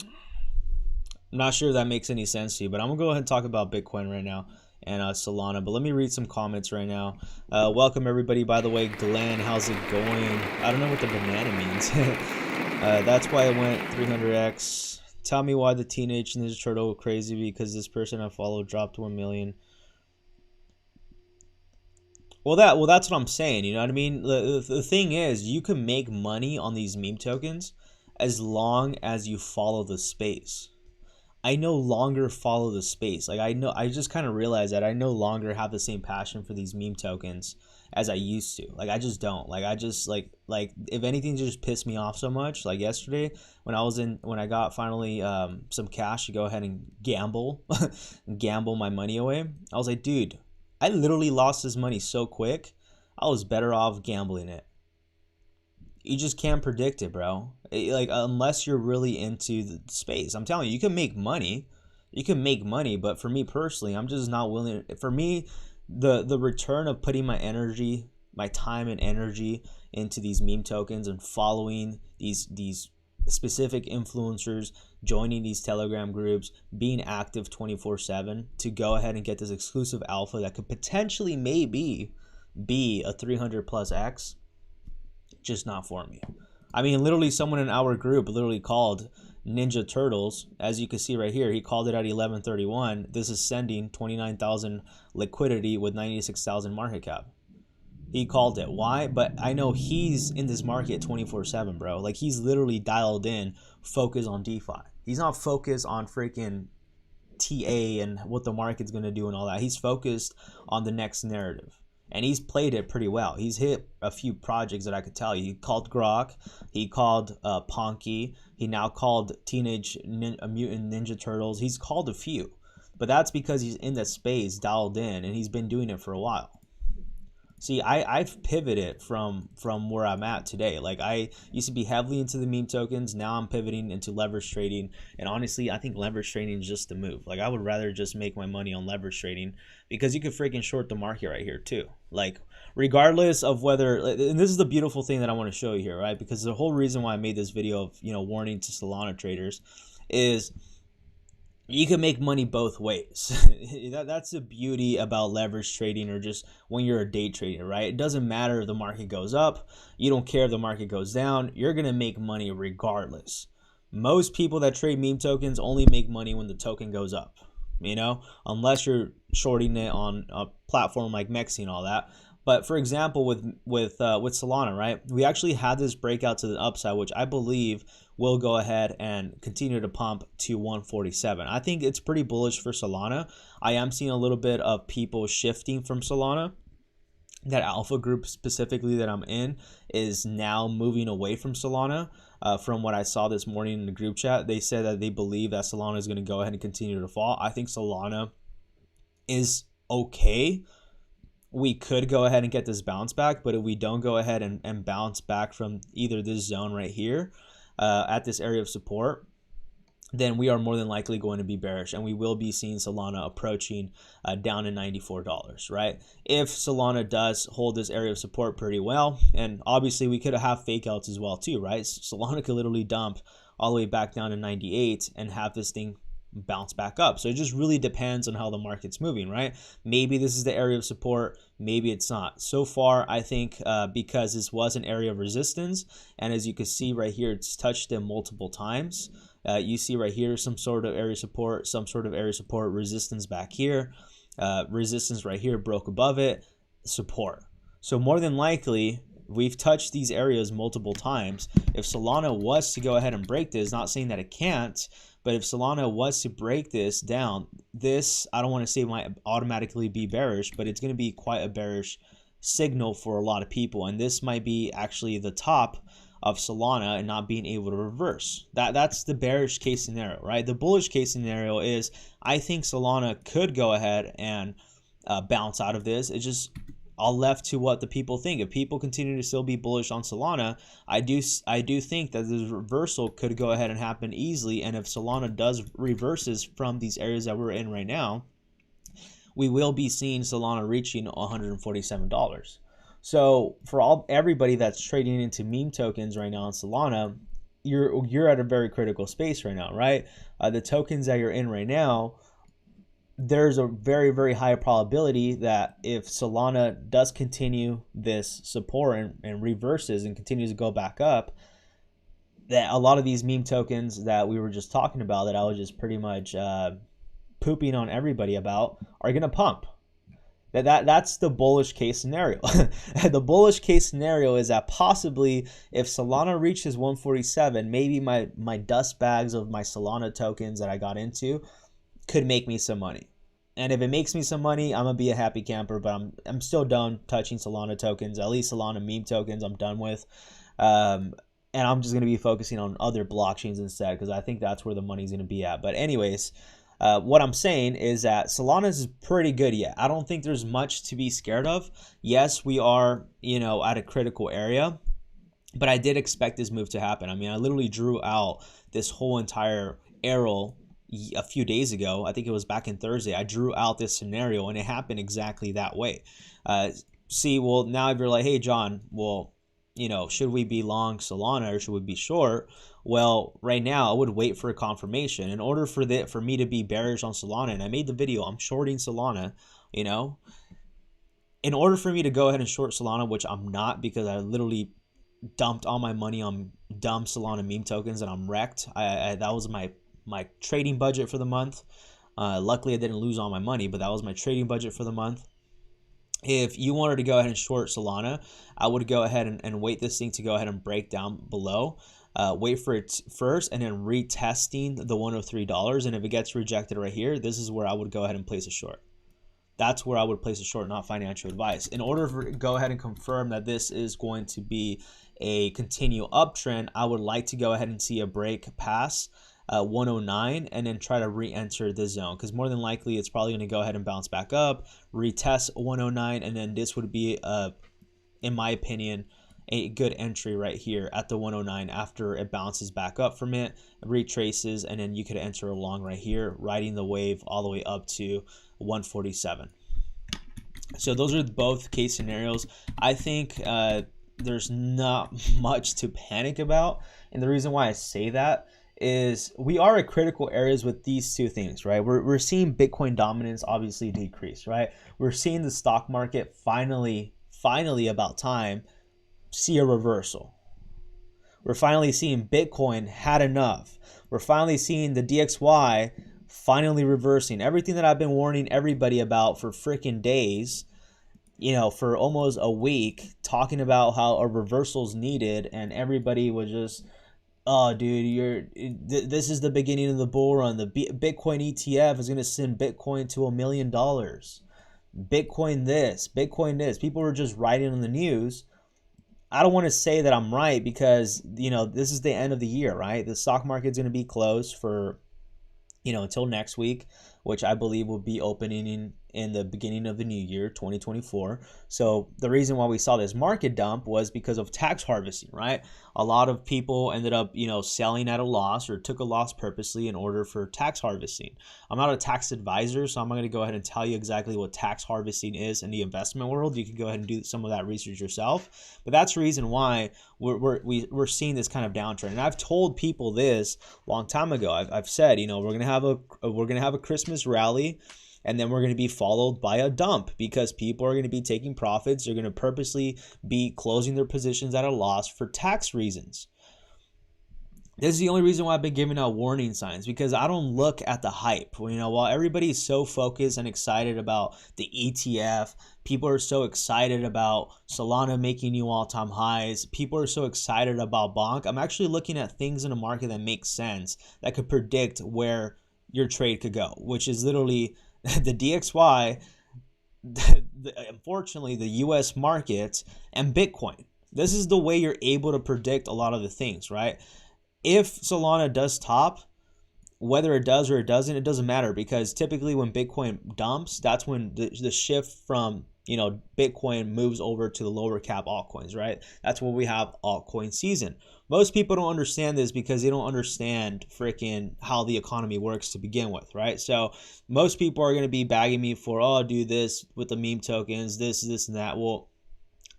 I'm not sure if that makes any sense to you, but I'm gonna go ahead and talk about Bitcoin right now and Solana. But let me read some comments right now. Welcome everybody, by the way. Glenn, how's it going? I don't know what the banana means. That's why I went 300x. Tell me why the Teenage Ninja Turtle crazy, because this person I follow dropped 1 million. Well, that's what I'm saying. You know what I mean? The thing is, you can make money on these meme tokens as long as you follow the space. I no longer follow the space. Like, I just kind of realized that I no longer have the same passion for these meme tokens as I used to. Like, I just don't. Like, I just like if anything just pissed me off so much, like yesterday when I got finally some cash to go ahead and gamble my money away, I was like, dude, I literally lost this money so quick. I was better off gambling it. You just can't predict it, bro. Like, unless you're really into the space. I'm telling you, you can make money. You can make money, but for me personally, I'm just not willing. For me, the return of putting my energy, my time and energy into these meme tokens and following these specific influencers, joining these Telegram groups, being active 24/7 to go ahead and get this exclusive alpha that could potentially maybe be a 300 plus X, just not for me. I mean, literally someone in our group literally called Ninja Turtles, as you can see right here. He called it at 11:31. This is sending 29,000 liquidity with 96,000 market cap. He called it. Why? But I know he's in this market 24/7, bro. Like, he's literally dialed in, focused on DeFi. He's not focused on freaking TA and what the market's going to do and all that. He's focused on the next narrative. And he's played it pretty well. He's hit a few projects that I could tell you. He called Grok. He called Ponky. He now called Mutant Ninja Turtles. He's called a few. But that's because he's in that space, dialed in, and he's been doing it for a while. See, I've pivoted from where I'm at today. Like, I used to be heavily into the meme tokens. Now I'm pivoting into leverage trading. And honestly, I think leverage trading is just the move. Like, I would rather just make my money on leverage trading, because you could freaking short the market right here too. Like, regardless of whether, and this is the beautiful thing that I want to show you here, right? Because the whole reason why I made this video of, warning to Solana traders is you can make money both ways. That's the beauty about leverage trading, or just when you're a day trader, right? It doesn't matter if the market goes up. You don't care if the market goes down. You're going to make money regardless. Most people that trade meme tokens only make money when the token goes up, unless you're shorting it on a platform like MEXC and all that. But for example, with Solana, right, we actually had this breakout to the upside, which I believe will go ahead and continue to pump to 147. I think it's pretty bullish for Solana. I am seeing a little bit of people shifting from Solana. That alpha group specifically that I'm in is now moving away from Solana. From what I saw this morning in the group chat, they said that they believe that Solana is going to go ahead and continue to fall. I think Solana is okay. We could go ahead and get this bounce back, but if we don't go ahead and bounce back from either this zone right here at this area of support, then we are more than likely going to be bearish, and we will be seeing Solana approaching down to $94, right? If Solana does hold this area of support pretty well, and obviously we could have fake outs as well too, right? Solana could literally dump all the way back down to 98 and have this thing bounce back up. So it just really depends on how the market's moving, right? Maybe this is the area of support, maybe it's not. So far, I think because this was an area of resistance, and as you can see right here, it's touched them multiple times. You see right here some sort of area support, some sort of area support, resistance back here, resistance right here, broke above it, support. So more than likely, we've touched these areas multiple times. If Solana was to go ahead and break this, not saying that it can't, but if Solana was to break this down, this, I don't want to say might automatically be bearish, but it's going to be quite a bearish signal for a lot of people. And this might be actually the top of Solana and not being able to reverse. That's the bearish case scenario, right? The bullish case scenario is I think Solana could go ahead and bounce out of this. It's just all left to what the people think. If people continue to still be bullish on Solana, I do think that this reversal could go ahead and happen easily. And if Solana does reverses from these areas that we're in right now, we will be seeing Solana reaching $147. So for everybody that's trading into meme tokens right now on Solana, you're at a very critical space right now, right? The tokens that you're in right now, there's a very, very high probability that if Solana does continue this support and reverses and continues to go back up, that a lot of these meme tokens that we were just talking about, that I was just pretty much pooping on everybody about, are going to pump. That's the bullish case scenario. The bullish case scenario is that possibly if Solana reaches 147, maybe my dust bags of my Solana tokens that I got into could make me some money. And if it makes me some money, I'm gonna be a happy camper, but I'm still done touching Solana tokens. At least Solana meme tokens I'm done with. And I'm just gonna be focusing on other blockchains instead, because I think that's where the money's gonna be at. But anyways, What I'm saying is that Solana is pretty good yet. I don't think there's much to be scared of. Yes, we are, at a critical area, but I did expect this move to happen. I mean, I literally drew out this whole entire arrow a few days ago. I think it was back in Thursday. I drew out this scenario and it happened exactly that way. Well, now if you're like, hey, John, well, should we be long Solana or should we be short? Well, right now I would wait for a confirmation. In order for me to be bearish on Solana, and I made the video, I'm shorting Solana, in order for me to go ahead and short Solana, which I'm not because I literally dumped all my money on dumb Solana meme tokens and I'm wrecked. That was my trading budget for the month. Luckily I didn't lose all my money, but that was my trading budget for the month. If you wanted to go ahead and short Solana, I would go ahead and wait this thing to go ahead and break down below. Wait for it first and then retesting the $103. And if it gets rejected right here, this is where I would go ahead and place a short. That's where I would place a short, not financial advice. In order to go ahead and confirm that this is going to be a continual uptrend, I would like to go ahead and see a break past 109 and then try to re-enter the zone, because more than likely it's probably going to go ahead and bounce back up, retest 109, and then this would be in my opinion a good entry right here at the 109 after it bounces back up from it, retraces, and then you could enter along right here, riding the wave all the way up to 147. So those are both case scenarios. I think there's not much to panic about, and the reason why I say that is we are at critical areas with these two things, right? We're seeing Bitcoin dominance obviously decrease, right? We're seeing the stock market finally about time see a reversal. We're finally seeing Bitcoin had enough. We're finally seeing the DXY finally reversing. Everything that I've been warning everybody about for freaking days, for almost a week, talking about how a reversal's needed, and everybody was just, oh, dude, this is the beginning of the bull run. The Bitcoin ETF is going to send Bitcoin to $1 million. Bitcoin this, Bitcoin this. People were just writing on the news. I don't want to say that I'm right because, this is the end of the year, right? The stock market's going to be closed for, until next week, which I believe will be opening in the beginning of the new year, 2024. So the reason why we saw this market dump was because of tax harvesting, right? A lot of people ended up, selling at a loss or took a loss purposely in order for tax harvesting. I'm not a tax advisor, so I'm not going to go ahead and tell you exactly what tax harvesting is in the investment world. You can go ahead and do some of that research yourself. But that's the reason why we're seeing this kind of downtrend. And I've told people this a long time ago. I've said, we're gonna have a Christmas rally, and then we're going to be followed by a dump because people are going to be taking profits. They're going to purposely be closing their positions at a loss for tax reasons. This is the only reason why I've been giving out warning signs, because I don't look at the hype. While everybody's so focused and excited about the ETF, people are so excited about Solana making new all-time highs, people are so excited about Bonk, I'm actually looking at things in the market that make sense, that could predict where your trade could go, which is literally the DXY, unfortunately, the US market, and Bitcoin. This is the way you're able to predict a lot of the things, right? If Solana does top, whether it does or it doesn't, it doesn't matter, because typically when Bitcoin dumps, that's when the shift from Bitcoin moves over to the lower cap altcoins, right? That's when we have altcoin season. Most people don't understand this because they don't understand freaking how the economy works to begin with, right? So most people are going to be bagging me for, oh, do this with the meme tokens, this, and that. Well,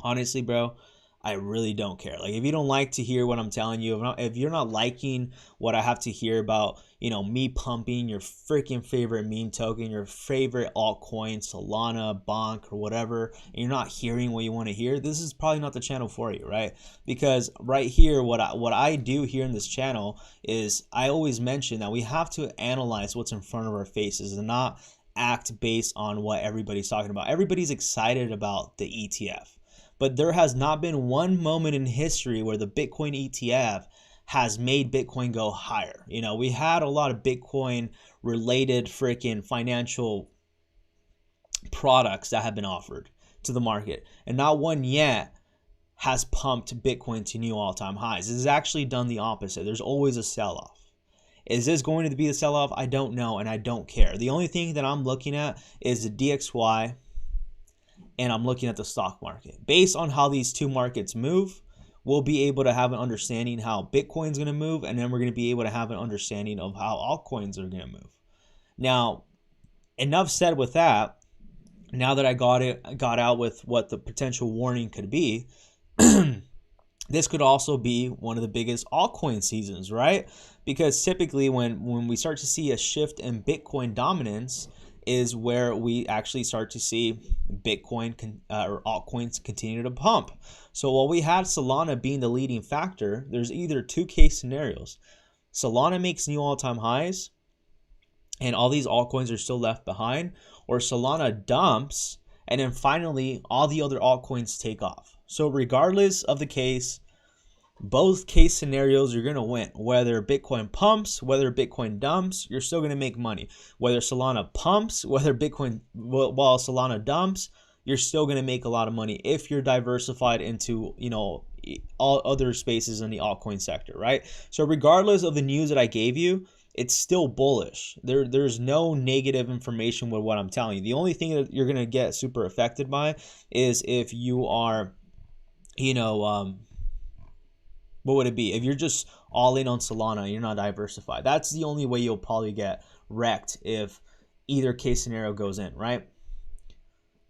honestly, bro, I really don't care. Like, if you don't like to hear what I'm telling you, if you're not liking what I have to hear about, me pumping your freaking favorite meme token, your favorite altcoin, Solana, Bonk, or whatever, and you're not hearing what you want to hear, this is probably not the channel for you, right? Because right here, what I do here in this channel is I always mention that we have to analyze what's in front of our faces and not act based on what everybody's talking about. Everybody's excited about the ETF. But there has not been one moment in history where the Bitcoin ETF has made Bitcoin go higher. We had a lot of Bitcoin related freaking financial products that have been offered to the market, and not one yet has pumped Bitcoin to new all-time highs. It has actually done the opposite. There's always a sell-off. Is this going to be the sell-off? I don't know, and I don't care. The only thing that I'm looking at is the DXY, and I'm looking at the stock market. Based on how these two markets move, we'll be able to have an understanding how Bitcoin's going to move, and then we're going to be able to have an understanding of how altcoins are going to move. Now, enough said with that. Now that I got out with what the potential warning could be, this could also be one of the biggest altcoin seasons, right? Because typically when we start to see a shift in Bitcoin dominance is where we actually start to see Bitcoin or altcoins continue to pump. So while we have Solana being the leading factor, there's either two case scenarios. Solana makes new all-time highs and all these altcoins are still left behind, or Solana dumps and then finally all the other altcoins take off. So regardless of the case, both case scenarios you're going to win. Whether Bitcoin pumps, whether Bitcoin dumps, you're still going to make money. Whether Solana pumps, whether Bitcoin, while Solana dumps, you're still going to make a lot of money if you're diversified into, you know, all other spaces in the altcoin sector, right? So regardless of the news that I gave you, it's still bullish. There's no negative information with what I'm telling you. The only thing that you're going to get super affected by is if you are, you know, what would it be? If you're just all in on Solana and you're not diversified, that's the only way you'll probably get wrecked if either case scenario goes in, right?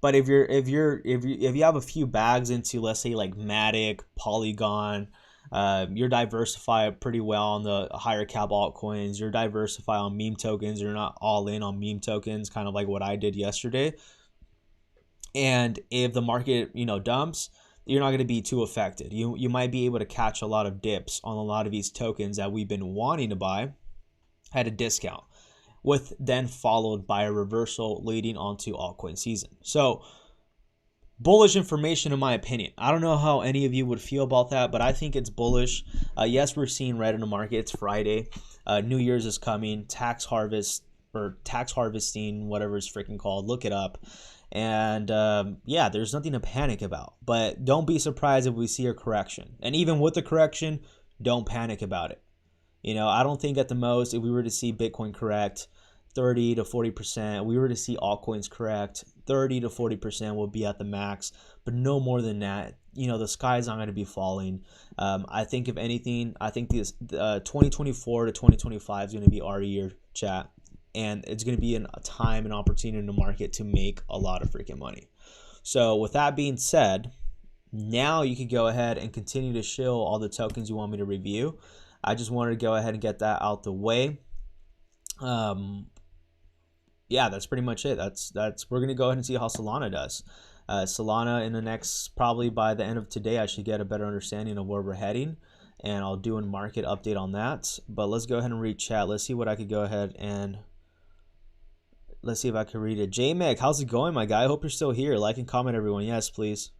But if you have a few bags into, let's say, like Matic, Polygon, you're diversified pretty well on the higher cap altcoins, you're diversified on meme tokens, you're not all in on meme tokens, kind of like what I did yesterday. And if the market, you know, dumps, you're not going to be too affected. You might be able to catch a lot of dips on a lot of these tokens that we've been wanting to buy at a discount, with then followed by a reversal leading onto altcoin season. So bullish information in my opinion. I don't know how any of you would feel about that, but I think it's bullish. Yes, we're seeing red in the market. It's Friday. New Year's is coming. Tax harvest or tax harvesting, whatever it's freaking called. Look it up. And yeah, there's nothing to panic about, but don't be surprised if we see a correction. And even with the correction, don't panic about it. You know, I don't think at the most, if we were to see Bitcoin correct 30 to 40%, we were to see altcoins correct 30 to 40% will be at the max, but no more than that. You know, the sky's not going to be falling. I think if anything, I think this 2024 to 2025 is going to be our year, chat. And it's going to be a time and opportunity in the market to make a lot of freaking money. So with that being said, now you could go ahead and continue to shill all the tokens you want me to review. I just wanted to go ahead and get that out the way. Yeah, that's pretty much it. We're going to go ahead and see how Solana does. Solana in the next, probably by the end of today, I should get a better understanding of where we're heading. And I'll do a market update on that. But let's go ahead and read chat. Let's see what I could go ahead and... Let's see if I can read it. JMEC, how's it going, my guy? I hope you're still here. Like and comment, everyone. Yes, please.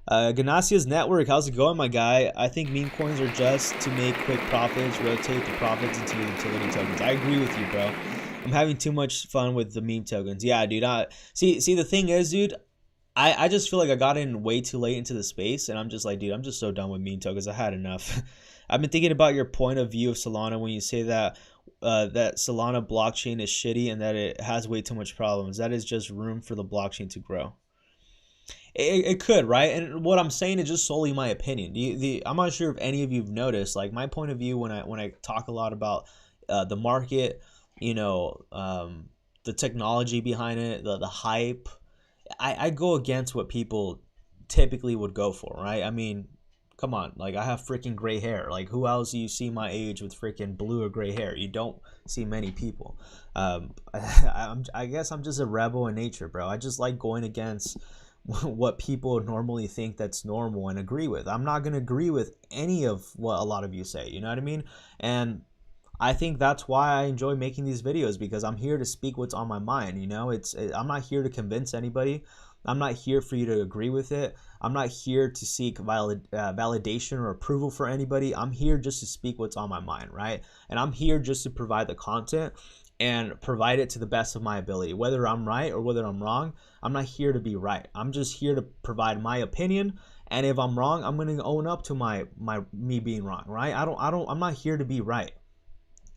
Ganasia's Network, how's it going, my guy? I think meme coins are just to make quick profits, rotate the profits into utility tokens. I agree with you, bro. I'm having too much fun with the meme tokens. Yeah, dude. See, the thing is, dude, I just feel like I got in way too late into the space, and I'm just like, dude, I'm just so done with meme tokens. I had enough. I've been thinking about your point of view of Solana when you say that that Solana blockchain is shitty and that it has way too much problems. That is just room for the blockchain to grow. It could, right? And what I'm saying is just solely my opinion. I'm not sure if any of you've noticed, like my point of view when I talk a lot about the market, you know, the technology behind it, the hype. I go against what people typically would go for, right? I mean, come on, like I have freaking gray hair. Like who else do you see my age with freaking blue or gray hair? You don't see many people. I guess I'm just a rebel in nature, bro. I just like going against what people normally think that's normal and agree with. I'm not going to agree with any of what a lot of you say, you know what I mean? And I think that's why I enjoy making these videos, because I'm here to speak what's on my mind, you know? I'm not here to convince anybody. I'm not here for you to agree with it. I'm not here to seek validation or approval for anybody. I'm here just to speak what's on my mind, right? And I'm here just to provide the content and provide it to the best of my ability. Whether I'm right or whether I'm wrong, I'm not here to be right. I'm just here to provide my opinion And if I'm wrong, I'm gonna own up to me being wrong, right? I'm not here to be right.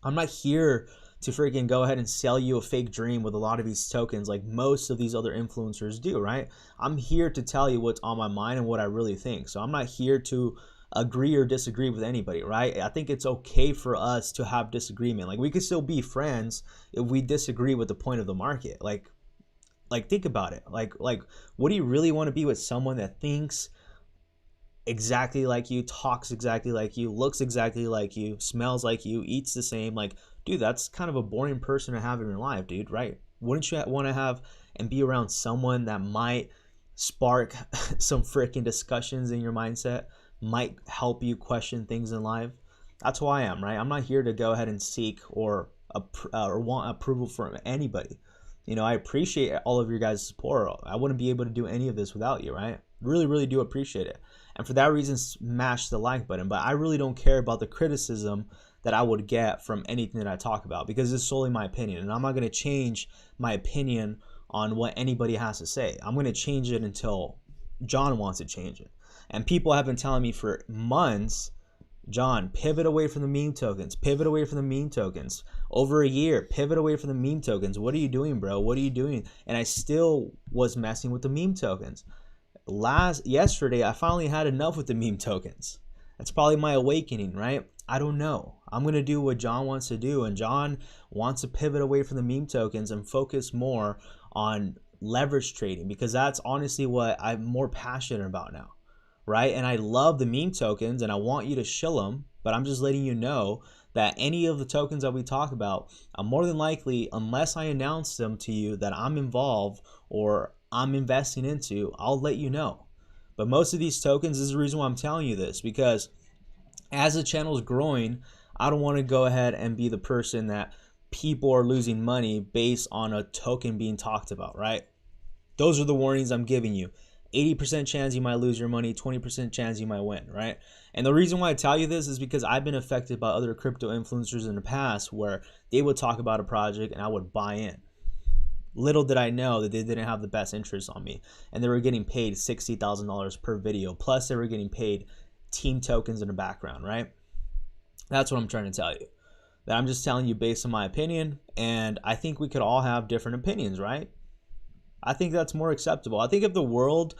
I'm not here to freaking go ahead and sell you a fake dream with a lot of these tokens like most of these other influencers do, right? I'm here to tell you what's on my mind and what I really think. So I'm not here to agree or disagree with anybody, right? I think it's okay for us to have disagreement. Like, we could still be friends if we disagree with the point of the market. Like think about it. Like what do you really want to be with someone that thinks exactly like you, talks exactly like you, looks exactly like you, smells like you, eats the same? Like, dude, that's kind of a boring person to have in your life, dude, right? Wouldn't you want to have and be around someone that might spark some freaking discussions in your mindset, might help you question things in life? That's who I am, right? I'm not here to go ahead and seek or want approval from anybody. You know, I appreciate all of your guys' support. I wouldn't be able to do any of this without you, right? Really, really do appreciate it. And for that reason, smash the like button. But I really don't care about the criticism that I would get from anything that I talk about, because it's solely my opinion. And I'm not going to change my opinion on what anybody has to say. I'm going to change it until John wants to change it. And people have been telling me for months, John, pivot away from the meme tokens. Pivot away from the meme tokens. Over a year, pivot away from the meme tokens. What are you doing, bro? What are you doing? And I still was messing with the meme tokens. Yesterday, I finally had enough with the meme tokens. That's probably my awakening, right? I don't know. I'm going to do what John wants to do. And John wants to pivot away from the meme tokens and focus more on leverage trading, because that's honestly what I'm more passionate about now, right? And I love the meme tokens and I want you to shill them, but I'm just letting you know that any of the tokens that we talk about, I'm more than likely, unless I announce them to you that I'm involved or I'm investing into, I'll let you know. But most of these tokens, this is the reason why I'm telling you this, because as the channel is growing, I don't want to go ahead and be the person that people are losing money based on a token being talked about, right? Those are the warnings I'm giving you. 80% chance you might lose your money, 20% chance you might win, right? And the reason why I tell you this is because I've been affected by other crypto influencers in the past where they would talk about a project and I would buy in. Little did I know that they didn't have the best interest on me, and they were getting paid $60,000 per video, plus they were getting paid team tokens in the background, right? That's what I'm trying to tell you. That I'm just telling you based on my opinion, and I think we could all have different opinions, right? I think that's more acceptable. I think if the world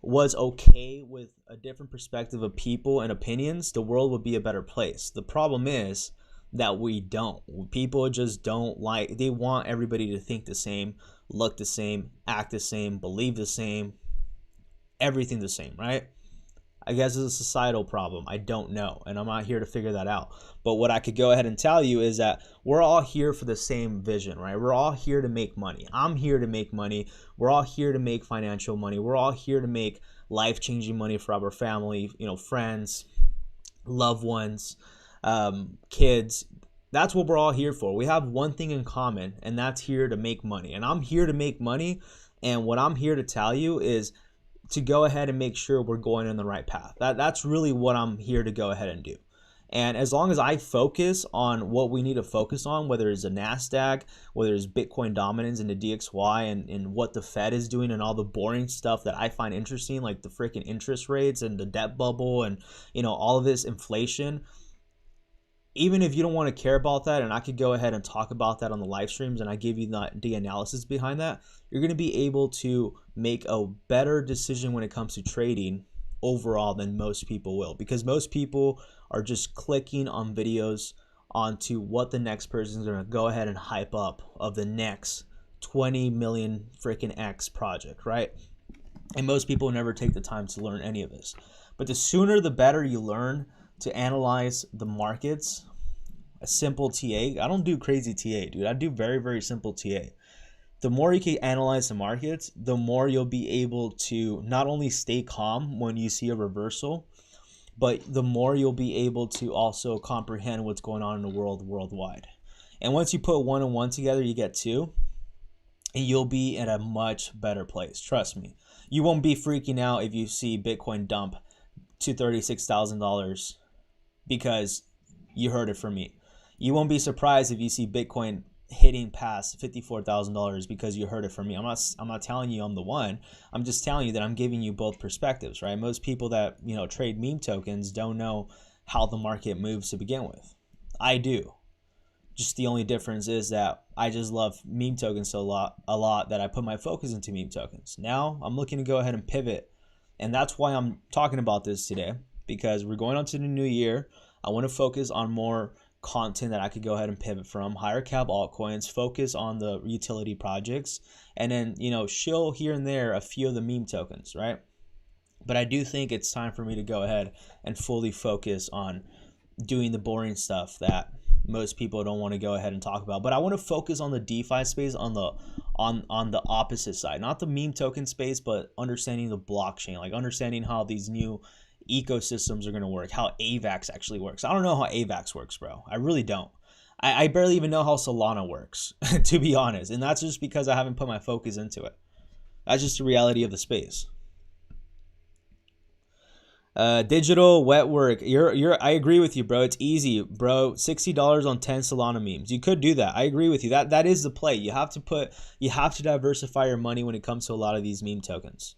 was okay with a different perspective of people and opinions, the world would be a better place. The problem is that we don't. People just don't like, they want everybody to think the same, look the same, act the same, believe the same, everything the same, right? I guess it's a societal problem. I don't know, and I'm not here to figure that out. But what I could go ahead and tell you is that we're all here for the same vision, right? We're all here to make money. I'm here to make money. We're all here to make financial money. We're all here to make life-changing money for our family, you know, friends, loved ones, kids. That's what we're all here for. We have one thing in common, and that's here to make money. And I'm here to make money, and what I'm here to tell you is to go ahead and make sure we're going in the right path. That's really what I'm here to go ahead and do. And as long as I focus on what we need to focus on, whether it's a NASDAQ, whether it's Bitcoin dominance and the DXY, and what the Fed is doing and all the boring stuff that I find interesting, like the freaking interest rates and the debt bubble and, you know, all of this inflation, even if you don't want to care about that, and I could go ahead and talk about that on the live streams and I give you the analysis behind that, you're going to be able to make a better decision when it comes to trading overall than most people will, because most people are just clicking on videos onto what the next person is going to go ahead and hype up of the next 20 million freaking X project, right? And most people never take the time to learn any of this. But the sooner the better you learn to analyze the markets, a simple TA. I don't do crazy TA, dude. I do very, very simple TA. The more you can analyze the markets, the more you'll be able to not only stay calm when you see a reversal, but the more you'll be able to also comprehend what's going on in the world worldwide. And once you put 1 and 1 together, you get 2, and you'll be in a much better place. Trust me. You won't be freaking out if you see Bitcoin dump to $36,000 because you heard it from me. You won't be surprised if you see Bitcoin hitting past $54,000 because you heard it from me. I'm not telling you I'm the one. I'm just telling you that I'm giving you both perspectives, right? Most people that, you know, trade meme tokens don't know how the market moves to begin with. I do. Just the only difference is that I just love meme tokens a lot that I put my focus into meme tokens. Now I'm looking to go ahead and pivot, and that's why I'm talking about this today, because we're going on to the new year. I want to focus on more content that I could go ahead and pivot from, higher cap altcoins, focus on the utility projects, and then, you know, shill here and there a few of the meme tokens, right? But I do think it's time for me to go ahead and fully focus on doing the boring stuff that most people don't want to go ahead and talk about. But I want to focus on the DeFi space, on the opposite side, not the meme token space, but understanding the blockchain, like understanding how these new ecosystems are going to work, how AVAX actually works. I don't know how AVAX works, bro. I really don't. I barely even know how Solana works, to be honest. And that's just because I haven't put my focus into it. That's just the reality of the space. Digital wet work. I agree with you, bro. It's easy, bro. $60 on 10 Solana memes. You could do that. I agree with you. That is the play. You have to diversify your money when it comes to a lot of these meme tokens.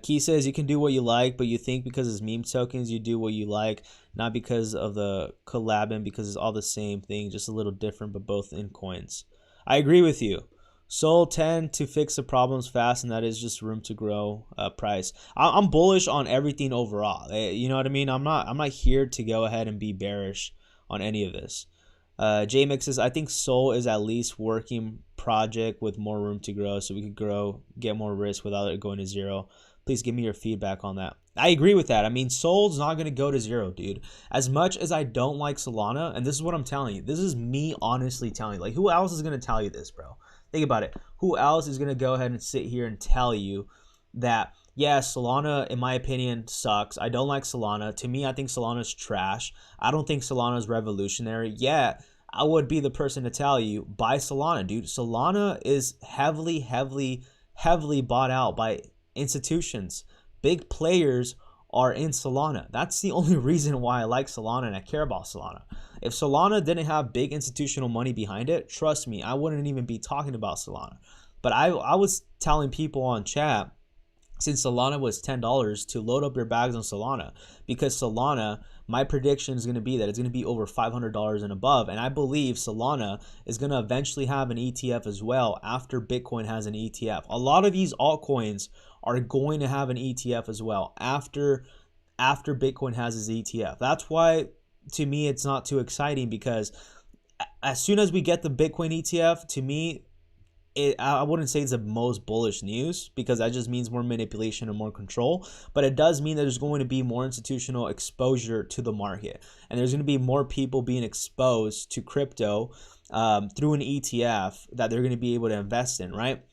Key says you can do what you like, but you think because it's meme tokens, you do what you like, not because of the collabing, because it's all the same thing, just a little different, but both in coins. I agree with you. Sol tend to fix the problems fast, and that is just room to grow price. I'm bullish on everything overall. You know what I mean? I'm not here to go ahead and be bearish on any of this. JMix says, I think Sol is at least working project with more room to grow, so we could grow, get more risk without it going to zero. Please give me your feedback on that. I agree with that. I mean, Sol's not going to go to zero, dude. As much as I don't like Solana, and this is what I'm telling you, this is me honestly telling you. Like, who else is going to tell you this, bro? Think about it. Who else is going to go ahead and sit here and tell you that, yeah, Solana, in my opinion, sucks. I don't like Solana. To me, I think Solana's trash. I don't think Solana's revolutionary. Yeah, I would be the person to tell you, buy Solana, dude. Solana is heavily bought out by institutions. Big players are in Solana. That's the only reason why I like Solana and I care about Solana. If Solana didn't have big institutional money behind it, trust me, I wouldn't even be talking about Solana. But I was telling people on chat, since Solana was $10, to load up your bags on Solana, because Solana, my prediction is going to be that it's going to be over $500 and above, and I believe Solana is going to eventually have an ETF as well after Bitcoin has an ETF. A lot of these altcoins are going to have an ETF as well after Bitcoin has its ETF. That's why, to me, it's not too exciting, because as soon as we get the Bitcoin ETF, to me, I wouldn't say it's the most bullish news, because that just means more manipulation and more control, but it does mean that there's going to be more institutional exposure to the market, and there's going to be more people being exposed to crypto through an ETF that they're going to be able to invest in, right?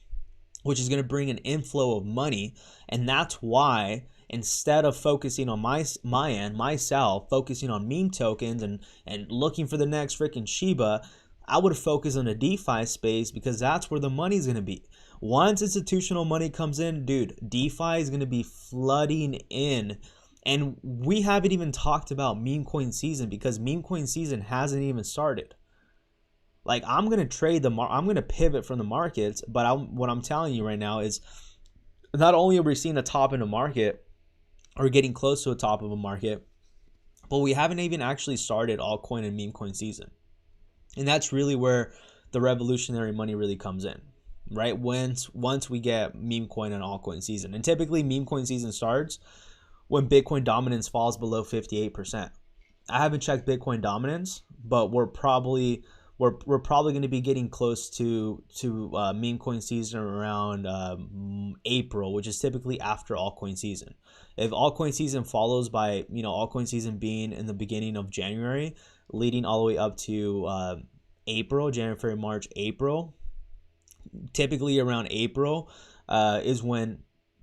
Which is going to bring an inflow of money, and that's why, instead of focusing on myself, focusing on meme tokens and looking for the next freaking Shiba, I would focus on the DeFi space, because that's where the money's going to be. Once institutional money comes in, dude, DeFi is going to be flooding in. And we haven't even talked about meme coin season, because meme coin season hasn't even started. Like, I'm going to I'm going to pivot from the markets, but what I'm telling you right now is, not only are we seeing a top in the market, or getting close to a top of a market, but we haven't even actually started altcoin and meme coin season. And that's really where the revolutionary money really comes in, right? Once we get meme coin and altcoin season. And typically meme coin season starts when Bitcoin dominance falls below 58%. I haven't checked Bitcoin dominance, but we're probably going to be getting close to meme coin season around April, which is typically after altcoin season. If altcoin season follows by, altcoin season being in the beginning of January, leading all the way up to April, January, February, March, April, typically around April is when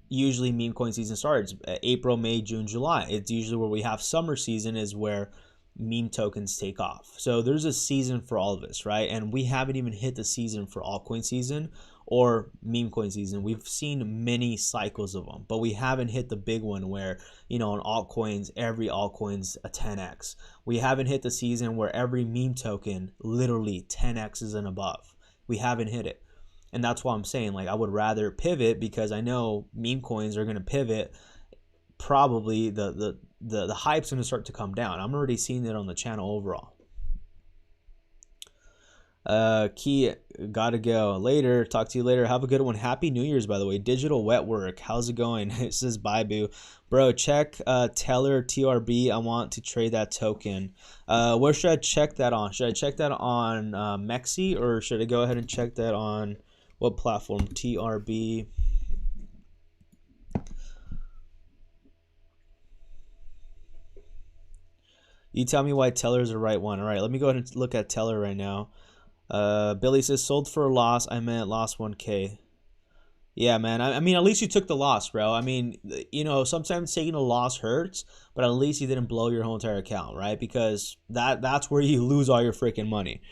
usually meme coin season starts. April, May, June, July. It's usually where we have summer season, is where meme tokens take off. So there's a season for all of this, right? And we haven't even hit the season for altcoin season or meme coin season. We've seen many cycles of them, but we haven't hit the big one where, you know, on altcoins, every altcoin's a 10x. We haven't hit the season where every meme token literally 10x's and above. We haven't hit it. And that's why I'm saying, like, I would rather pivot, because I know meme coins are going to pivot. Probably the hype's going to start to come down. I'm already seeing it on the channel overall. Key, gotta go. Later, talk to you later. Have a good one. Happy New Year's, by the way. Digital wet work, how's it going? It says Bybiy. Bro, check Teller TRB. I want to trade that token. Where should I check that on? Should I check that on MEXC, or should I go ahead and check that on what platform? TRB. You tell me why Teller is the right one. All right, let me go ahead and look at Teller right now. Billy says, sold for a loss. I meant lost 1K. Yeah, man. I mean, at least you took the loss, bro. I mean, you know, sometimes taking a loss hurts, but at least you didn't blow your whole entire account, right? Because that's where you lose all your freaking money.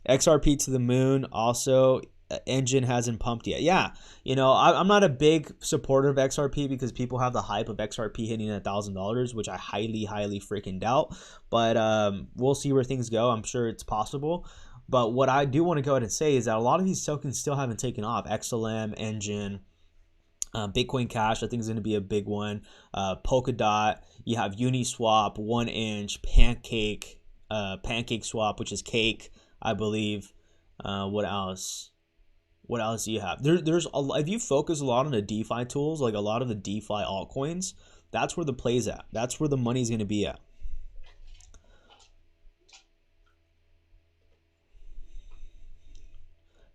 XRP to the moon. Also, engine hasn't pumped yet. Yeah, you know, I'm not a big supporter of XRP because people have the hype of XRP hitting $1,000, which I highly freaking doubt. But we'll see where things go. I'm sure it's possible. But what I do want to go ahead and say is that a lot of these tokens still haven't taken off. XLM, Engine, Bitcoin Cash, I think is going to be a big one. Polkadot, you have Uniswap, 1inch, Pancake, Pancake Swap, which is Cake, I believe. What else? What else do you have? There's if you focus a lot on the DeFi tools, like a lot of the DeFi altcoins, that's where the play's at. That's where the money's going to be at.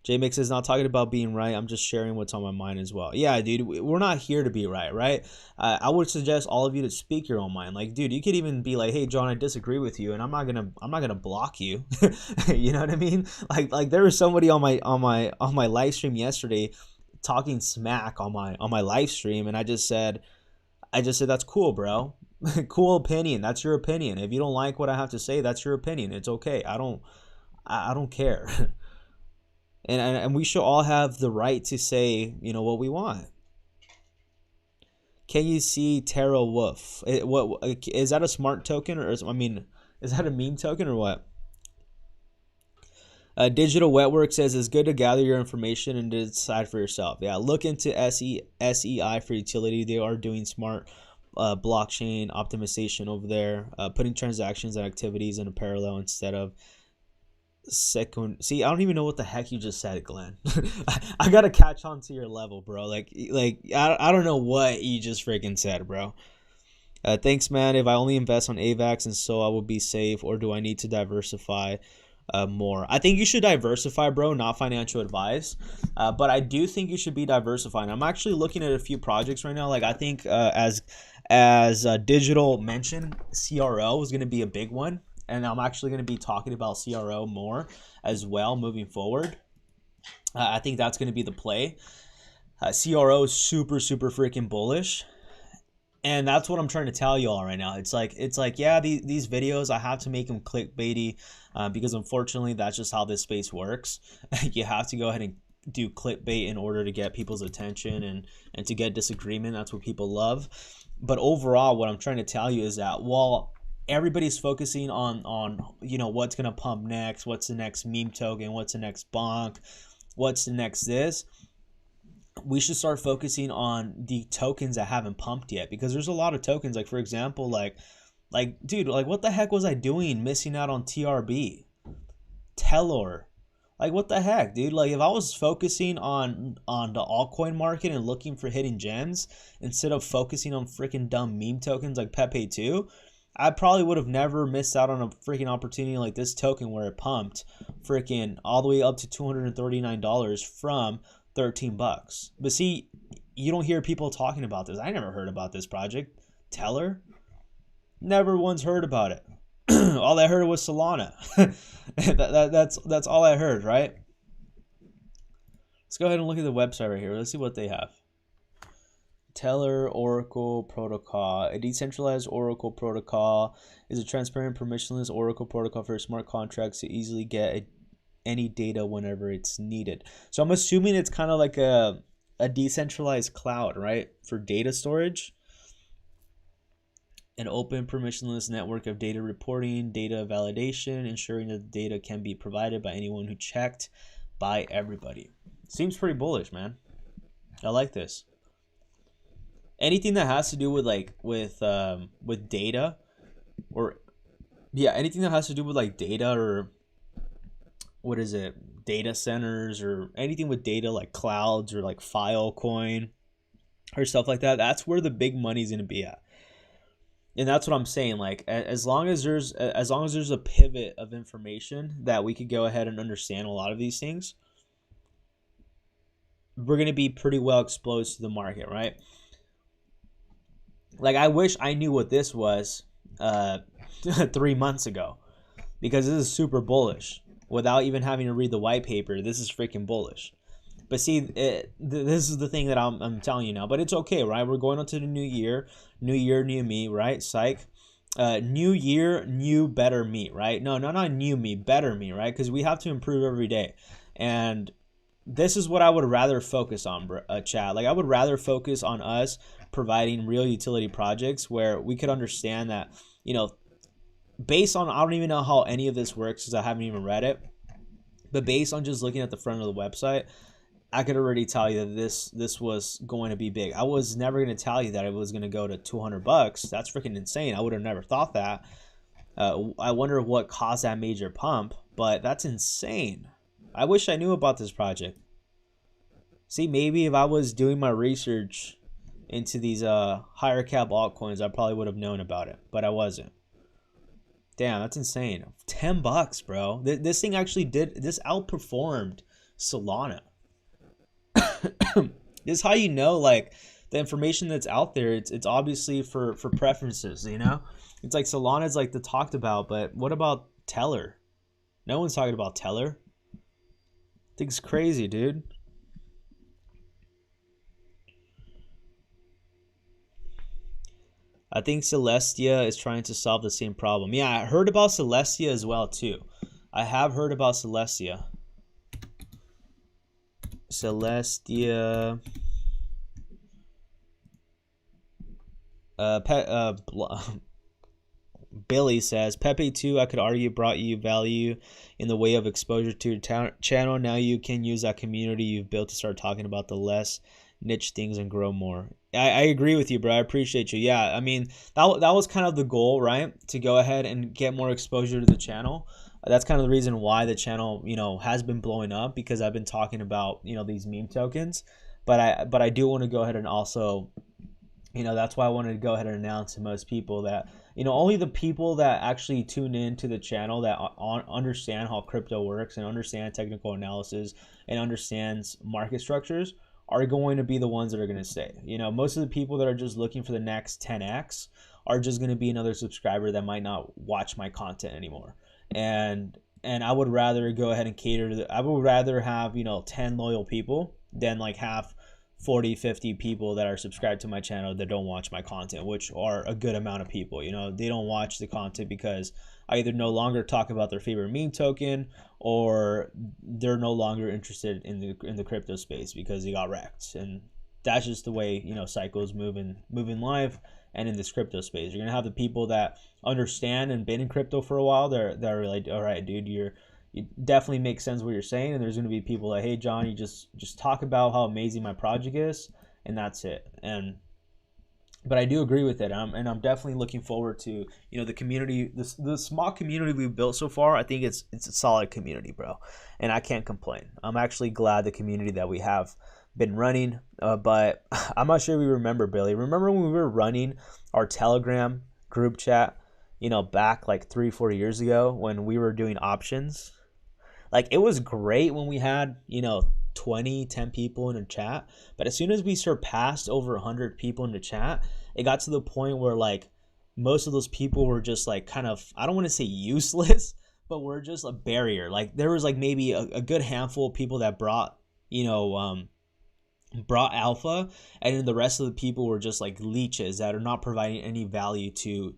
JMix is not talking about being right. I'm just sharing what's on my mind as well. Yeah, dude, we're not here to be right, right? I would suggest all of you to speak your own mind. Like, dude, you could even be like, "Hey, John, I disagree with you," and I'm not gonna block you. You know what I mean? Like there was somebody on my live stream yesterday talking smack on my live stream, and I just said that's cool, bro. Cool opinion. That's your opinion. If you don't like what I have to say, that's your opinion. It's okay. I don't care. And we should all have the right to say, you know, what we want. Can you see Terra Wolf? What is that, a smart token, or I mean, is that a meme token or what? Digital Wetwork says it's good to gather your information and decide for yourself. Yeah, look into SEI for utility. They are doing smart blockchain optimization over there, putting transactions and activities in a parallel instead of second. See, I don't even know what the heck you just said, Glenn. I gotta catch on to your level, bro. Like I don't know what you just freaking said, bro. Thanks, man. If I only invest on AVAX and so I will be safe, or do I need to diversify more? I think you should diversify, bro, not financial advice. But I do think you should be diversifying. I'm actually looking at a few projects right now. Like, I think as Digital mentioned, CRO is going to be a big one. And I'm actually going to be talking about CRO more as well moving forward. I think that's going to be the play. CRO is super freaking bullish. And that's what I'm trying to tell you all right now. It's like yeah, these videos, I have to make them clickbaity because unfortunately that's just how this space works. You have to go ahead and do clickbait in order to get people's attention and to get disagreement. That's what people love. But overall, what I'm trying to tell you is that while everybody's focusing on you know, what's gonna pump next, what's the next meme token, what's the next bonk, what's the next this, we should start focusing on the tokens that haven't pumped yet, because there's a lot of tokens. Like, for example, like dude, like what the heck was I doing missing out on TRB, Telor? Like, what the heck, dude? Like, if I was focusing on the altcoin market and looking for hidden gems instead of focusing on freaking dumb meme tokens like Pepe 2, I probably would have never missed out on a freaking opportunity like this token where it pumped freaking all the way up to $239 from $13. But see, you don't hear people talking about this. I never heard about this project. Teller? Never once heard about it. All I heard was Solana. That's all I heard, right? Let's go ahead and look at the website right here. Let's see what they have. Teller Oracle Protocol. A decentralized Oracle protocol is a transparent, permissionless Oracle protocol for smart contracts to easily get any data whenever it's needed. So I'm assuming it's kind of like a decentralized cloud, right, for data storage. An open permissionless network of data reporting, data validation, ensuring that the data can be provided by anyone who checked by everybody. Seems pretty bullish, man. I like this. Anything that has to do with like with data, or yeah, anything that has to do with like data, or what is it, data centers, or anything with data like clouds or like ALTCOIN or stuff like that, that's where the big money's gonna be at. And that's what I'm saying. Like, as long as there's a pivot of information that we could go ahead and understand a lot of these things, we're gonna be pretty well exposed to the market, right? Like, I wish I knew what this was 3 months ago, because this is super bullish. Without even having to read the white paper, this is freaking bullish. But see, this is the thing that I'm telling you now. But it's okay, right? We're going on to the new year, new me, right? Psych. New year, new better me, right? No, not new me, better me, right? Because we have to improve every day. And this is what I would rather focus on, chat. Like, I would rather focus on us providing real utility projects where we could understand that, you know, based on, I don't even know how any of this works because I haven't even read it, but based on just looking at the front of the website, I could already tell you that this was going to be big. I was never going to tell you that it was going to go to $200. That's freaking insane. I would have never thought that. I wonder what caused that major pump, but that's insane. I wish I knew about this project. See, maybe if I was doing my research into these higher cap altcoins, I probably would have known about it, but I wasn't. Damn, that's insane. $10, bro. This thing actually this outperformed Solana. This is how you know, like, the information that's out there, it's obviously for preferences, you know? It's like Solana's like the talked about, but what about Teller? No one's talking about Teller. I think it's crazy, dude. I think Celestia is trying to solve the same problem. Yeah, I heard about Celestia as well, too. I have heard about Celestia. Celestia. Billy says, Pepe 2, I could argue, brought you value in the way of exposure to your channel. Now you can use that community you've built to start talking about the less niche things and grow more. I agree with you, bro. I appreciate you. Yeah, I mean, that was kind of the goal, right? To go ahead and get more exposure to the channel. That's kind of the reason why the channel, you know, has been blowing up, because I've been talking about, you know, these meme tokens. But I do want to go ahead and also, you know, that's why I wanted to go ahead and announce to most people that, you know, only the people that actually tune in to the channel that understand how crypto works and understand technical analysis and understands market structures are going to be the ones that are going to stay. You know, most of the people that are just looking for the next 10x are just going to be another subscriber that might not watch my content anymore. And I would rather go ahead and cater to I would rather have, you know, 10 loyal people than like have 40, 50 people that are subscribed to my channel that don't watch my content, which are a good amount of people. You know, they don't watch the content because I either no longer talk about their favorite meme token, or they're no longer interested in the crypto space because they got wrecked. And that's just the way, you know, cycles move in life and in this crypto space. You're gonna have the people that understand and been in crypto for a while. They're like, all right, dude, you definitely make sense what you're saying. And there's gonna be people like, hey, John, you just talk about how amazing my project is, and that's it. But I do agree with it, and I'm definitely looking forward to, you know, the community, the small community we've built so far. I think it's a solid community, bro, and I can't complain. I'm actually glad the community that we have been running, but I'm not sure if you remember, Billy. Remember when we were running our Telegram group chat, you know, back like 3-4 years ago when we were doing options? Like, it was great when we had, you know, 10 people in a chat, but as soon as we surpassed over 100 people in the chat, it got to the point where like most of those people were just like kind of, I don't want to say useless, but were just a barrier. Like, there was like maybe a good handful of people that brought, you know, brought alpha, and then the rest of the people were just like leeches that are not providing any value to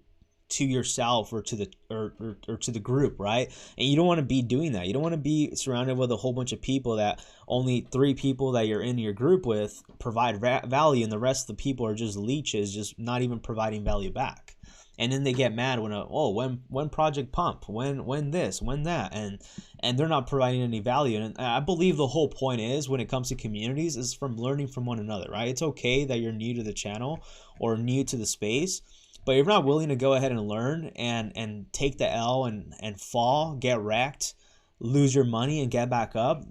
to yourself or to the or to the group, right? And you don't want to be doing that. You don't want to be surrounded with a whole bunch of people that only 3 people that you're in your group with provide value, and the rest of the people are just leeches, just not even providing value back. And then they get mad when project pump, when this, when that, and they're not providing any value. And I believe the whole point is, when it comes to communities, is from learning from one another, right? It's okay that you're new to the channel or new to the space, but if you're not willing to go ahead and learn and take the L and fall, get wrecked, lose your money and get back up,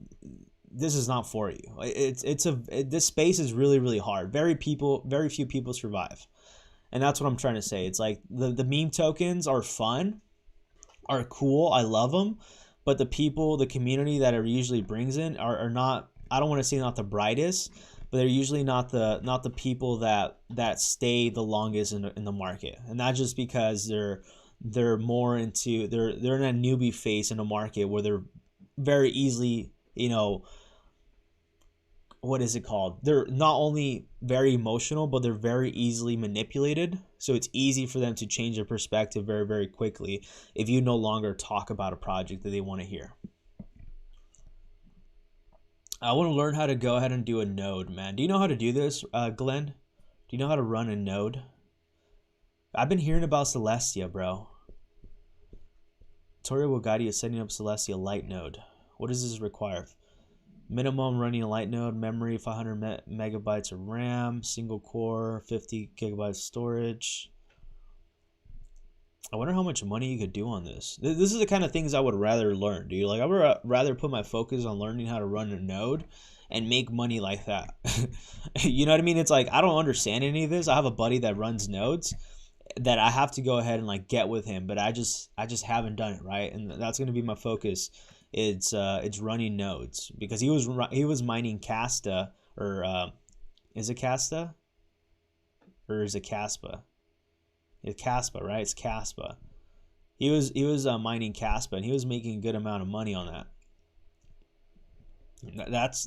this is not for you. This space is really hard. Very few people survive. And that's what I'm trying to say. It's like the meme tokens are fun, are cool, I love them, but the people, the community that it usually brings in are not, I don't want to say not the brightest, but they're usually not the people that stay the longest in the market. And not just because they're more into, they're in a newbie phase in a market where they're very easily, what is it called? They're not only very emotional, but they're very easily manipulated. So it's easy for them to change their perspective very quickly if you no longer talk about a project that they want to hear. I want to learn how to go ahead and do a node, man. Do you know how to do this, Glenn? Do you know how to run a node? I've been hearing about Celestia, bro. Tori will guide you to setting up Celestia Light node. What does this require? Minimum running a light node, memory 500 megabytes of RAM, single core, 50 gigabytes storage. I wonder how much money you could do on this. This is the kind of things I would rather learn, dude. Like, I would rather put my focus on learning how to run a node and make money like that. You know what I mean? It's like, I don't understand any of this. I have a buddy that runs nodes that I have to go ahead and like get with him, but I just haven't done it, right? And that's going to be my focus. It's running nodes, because he was mining KASTA, or is it KASTA or is it KASPA? It's KASPA, right? It's KASPA. He was mining KASPA, and he was making a good amount of money on that.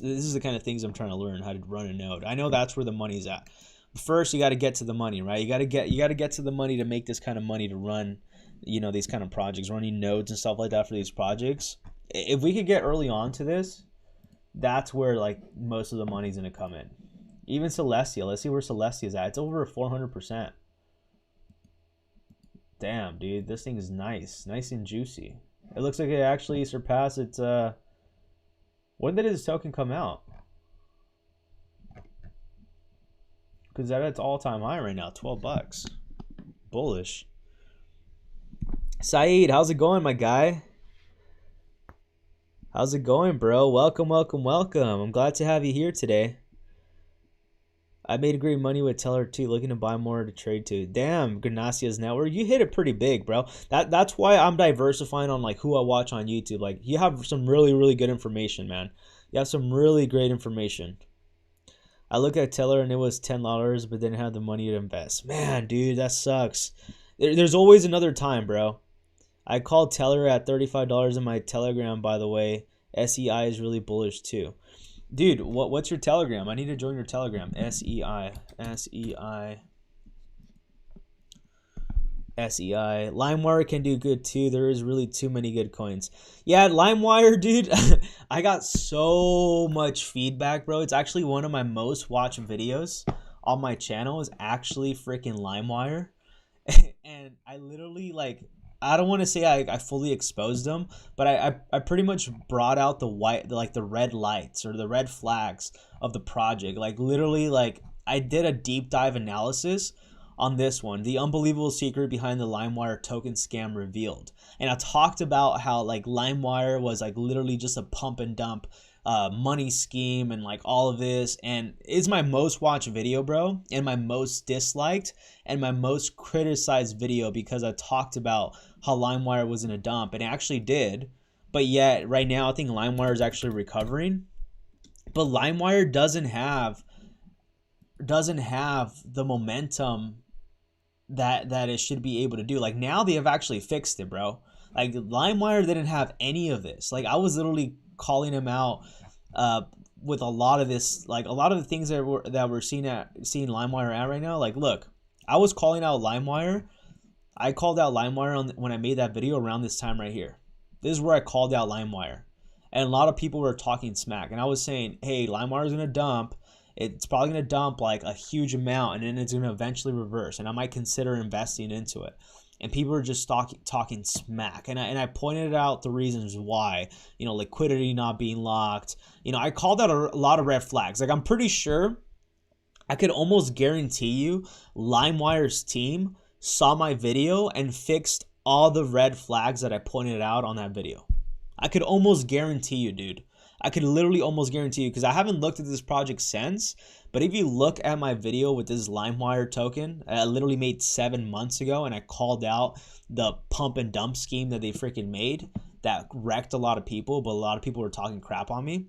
This is the kind of things I'm trying to learn, how to run a node. I know that's where the money's at. But first, you got to get to the money, right? You got to get to the money to make this kind of money to run, these kind of projects, running nodes and stuff like that for these projects. If we could get early on to this, that's where like most of the money's gonna come in. Even Celestia, let's see where Celestia's at. It's over 400%. Damn, dude, this thing is nice and juicy. It looks like it actually surpassed its. When did this token come out? Because that's its all-time high right now, $12. Bullish. Saeed, how's it going, my guy? How's it going, bro? Welcome. I'm glad to have you here today. I made great money with Teller too, looking to buy more to trade to. Damn, Ganacia's network, you hit it pretty big, bro. That's why I'm diversifying on like who I watch on YouTube. Like, you have some really good information, man. You have some really great information. I look at Teller and it was $10, but didn't have the money to invest. Man, dude, that sucks. There's always another time, bro. I called Teller at $35 in my Telegram, by the way. SEI is really bullish too. Dude, what's your Telegram? I need to join your Telegram. SEI. LimeWire can do good too. There is really too many good coins. Yeah, LimeWire, dude. I got so much feedback, bro. It's actually one of my most watched videos on my channel is actually freaking LimeWire. And I literally like, I don't want to say I fully exposed them, but I pretty much brought out the red lights or the red flags of the project. Like, literally, like, I did a deep dive analysis on this one, the unbelievable secret behind the LimeWire token scam revealed. And I talked about how like LimeWire was like literally just a pump and dump money scheme and like all of this, and it's my most watched video, bro, and my most disliked and my most criticized video, because I talked about how LimeWire was in a dump, and it actually did, but yet right now I think LimeWire is actually recovering. But LimeWire doesn't have the momentum that it should be able to do. Like, now they have actually fixed it, bro. Like, LimeWire didn't have any of this. Like, I was literally calling him out with a lot of this, like a lot of the things that we're seeing LimeWire at right now. Like, look, I was calling out LimeWire I called out LimeWire when I made that video around this time right here. This is where I called out LimeWire. And a lot of people were talking smack. And I was saying, hey, LimeWire is going to dump. It's probably going to dump like a huge amount, and then it's going to eventually reverse. And I might consider investing into it. And people were just talking smack. And I pointed out the reasons why. You know, liquidity not being locked. You know, I called out a lot of red flags. Like, I'm pretty sure, I could almost guarantee you LimeWire's team saw my video and fixed all the red flags that I pointed out on that video. I could almost guarantee you, dude. I could literally almost guarantee you, because I haven't looked at this project since, but if you look at my video with this LimeWire token, I literally made 7 months ago, and I called out the pump and dump scheme that they freaking made that wrecked a lot of people, but a lot of people were talking crap on me.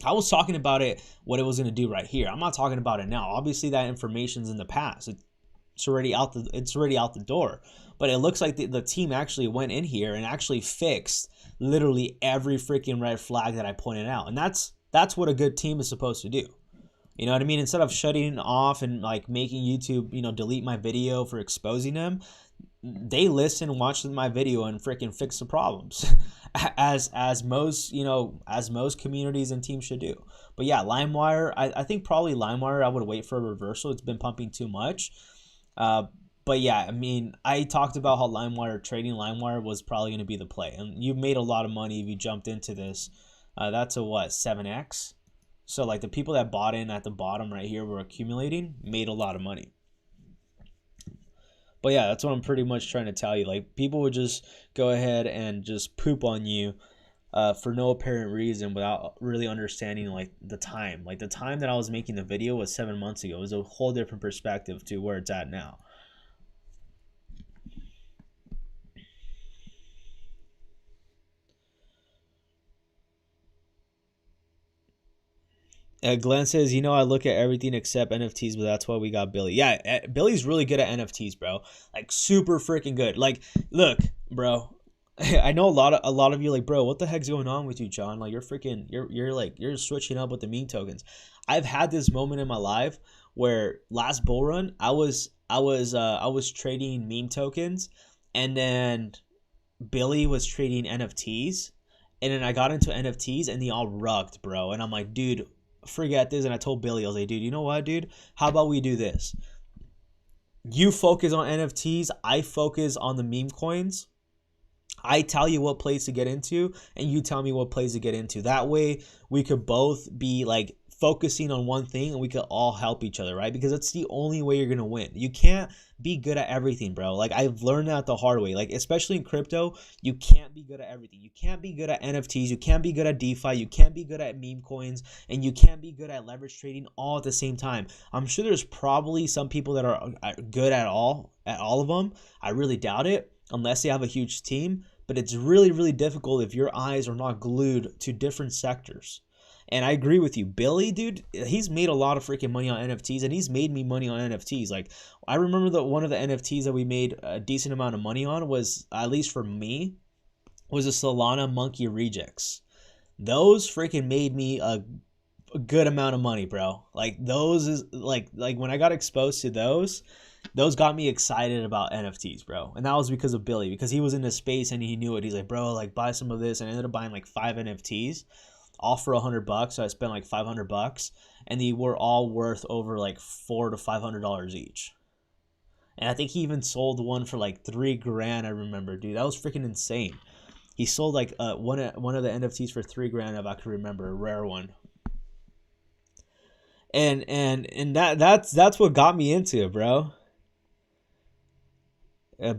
I was talking about it, what it was going to do right here. I'm not talking about it now. Obviously, that information's in the past. It's already out the door. But it looks like the team actually went in here and actually fixed literally every freaking red flag that I pointed out. And that's what a good team is supposed to do. You know what I mean? Instead of shutting off and like making YouTube, you know, delete my video for exposing them, they listen, watch my video, and freaking fix the problems, as most communities and teams should do. But yeah, LimeWire, I think probably LimeWire, I would wait for a reversal. It's been pumping too much. But yeah, I mean, I talked about how trading LimeWire was probably going to be the play, and you made a lot of money if you jumped into this. That's a what, 7x? So like the people that bought in at the bottom right here were accumulating, made a lot of money. But yeah, that's what I'm pretty much trying to tell you. Like, people would just go ahead and just poop on you for no apparent reason without really understanding like the time. Like, the time that I was making the video was 7 months ago. It was a whole different perspective to where it's at now. Glenn says, you know, I look at everything except NFTs, but that's why we got Billy. Yeah, Billy's really good at NFTs, bro. Like, super freaking good. Like, look, bro. I know a lot of you like, bro, what the heck's going on with you, John? Like, you're switching up with the meme tokens. I've had this moment in my life where last bull run, I was trading meme tokens, and then Billy was trading NFTs, and then I got into NFTs, and they all rugged, bro. And I'm like, dude, forget this. And I told Billy, I was like, dude, you know what, dude? How about we do this? You focus on NFTs, I focus on the meme coins. I tell you what plays to get into, and you tell me what plays to get into. That way, we could both be like focusing on one thing, and we could all help each other, right? Because that's the only way you're gonna win. You can't be good at everything, bro. Like, I've learned that the hard way. Like, especially in crypto, you can't be good at everything. You can't be good at NFTs. You can't be good at DeFi. You can't be good at meme coins, and you can't be good at leverage trading all at the same time. I'm sure there's probably some people that are good at all of them. I really doubt it, unless they have a huge team. But it's really, really difficult if your eyes are not glued to different sectors. And I agree with you. Billy, dude, he's made a lot of freaking money on NFTs, and he's made me money on NFTs. Like, I remember that one of the NFTs that we made a decent amount of money on was, at least for me, was a Solana monkey rejects. Those freaking made me a good amount of money, bro. Like, those is like when I got exposed to those got me excited about NFTs, bro. And that was because of Billy, because he was in the space and he knew it. He's like, bro, like, buy some of this. And I ended up buying like 5 NFTs, all for $100. So I spent like $500, and they were all worth over like $400 to $500 each. And I think he even sold one for like $3,000. I remember, dude, that was freaking insane. He sold like one of the NFTs for $3,000, if I can remember, a rare one. And that's what got me into it, bro.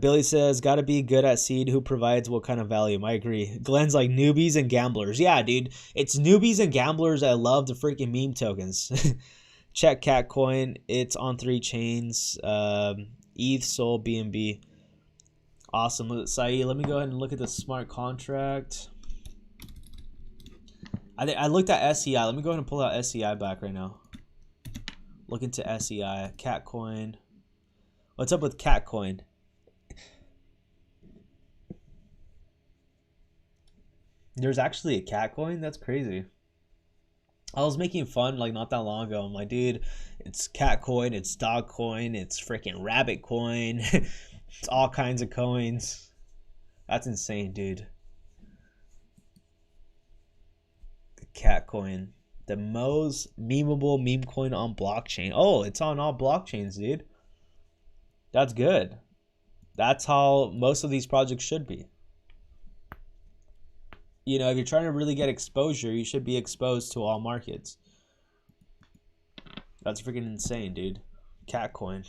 Billy says, gotta be good at seed. Who provides what kind of value? I agree. Glenn's like, newbies and gamblers. Yeah, dude. It's newbies and gamblers that love the freaking meme tokens. Check KATCOIN. It's on 3 chains. ETH, Sol, BNB. Awesome. Saeed, let me go ahead and look at the smart contract. I looked at SEI. Let me go ahead and pull out SEI back right now. Look into SEI. KATCOIN. What's up with KATCOIN? There's actually a KATCOIN? That's crazy. I was making fun like not that long ago. I'm like, dude, it's KATCOIN, it's DogCoin, it's freaking RabbitCoin. It's all kinds of coins. That's insane, dude. The cat coin. The most memeable meme coin on blockchain. Oh, it's on all blockchains, dude. That's good. That's how most of these projects should be. You know, if you're trying to really get exposure, you should be exposed to all markets. That's freaking insane, dude. Cat coin.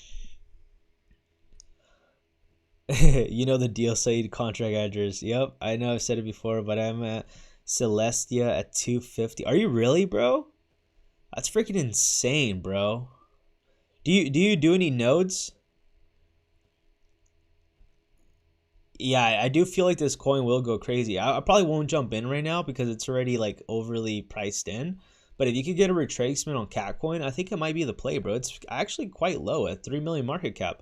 You know the deal site contract address. Yep, I know I've said it before, but I'm at Celestia at 250. Are you really, bro? That's freaking insane, bro. Do you do any nodes? Yeah, I do feel like this coin will go crazy. I probably won't jump in right now because it's already like overly priced in. But if you could get a retracement on Catcoin, I think it might be the play, bro. It's actually quite low at 3 million market cap.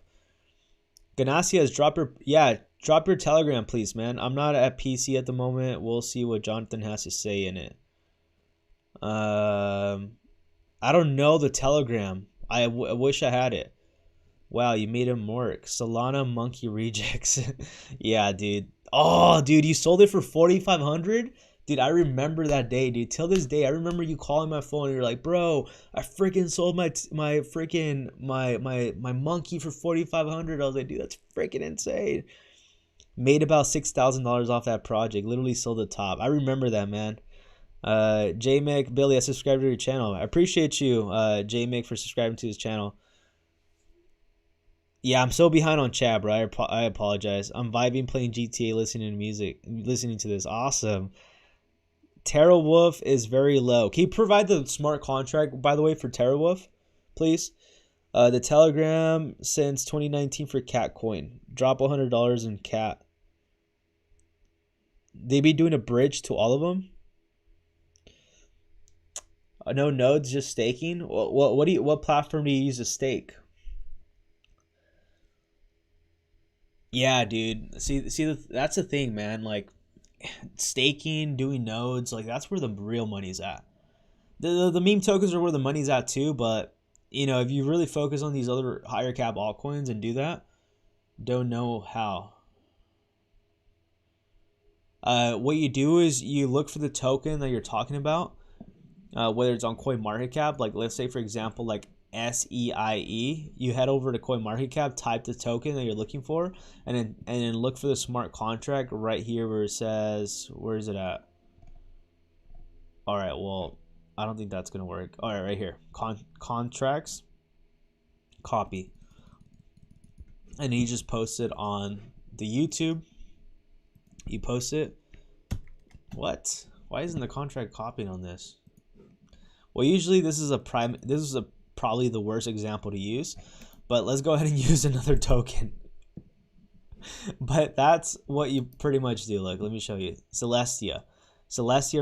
Ganassi has drop your Telegram, please, man. I'm not at PC at the moment. We'll see what Jonathan has to say in it. I don't know the Telegram. I wish I had it. Wow, you made him work. Solana monkey rejects. Yeah, dude. Oh, dude, you sold it for 4,500? Dude, I remember that day, dude. Till this day, I remember you calling my phone and you're like, bro, I freaking sold my monkey for 4,500. I was like, dude, that's freaking insane. Made about $6,000 off that project. Literally sold the top. I remember that, man. JMick, Billy, I subscribed to your channel. I appreciate you, JMick, for subscribing to his channel. Yeah, I'm so behind on chat, bro. I apologize. I'm vibing, playing GTA, listening to music, listening to this. Awesome. TerraWolf is very low. Can you provide the smart contract, by the way, for TerraWolf, please? The Telegram since 2019 for Catcoin. Drop $100 in Cat. They be doing a bridge to all of them? No nodes, just staking. What platform do you use to stake? Yeah, dude. See, that's the thing, man. Like, staking, doing nodes, like that's where the real money's at. The meme tokens are where the money's at too, but you know, if you really focus on these other higher cap altcoins and do that, don't know how. What you do is you look for the token that you're talking about, whether it's on CoinMarketCap, like let's say for example, like SEIE, you head over to CoinMarketCap, type the token that you're looking for, and then look for the smart contract right here where it says, where is it at? All right, well, I don't think that's gonna work. All right, right here, contracts, copy, and you just post it on the YouTube. You post it. What? Why isn't the contract copying on this? Well, usually this is probably the worst example to use, but let's go ahead and use another token. But that's what you pretty much do. Look, let me show you. Celestia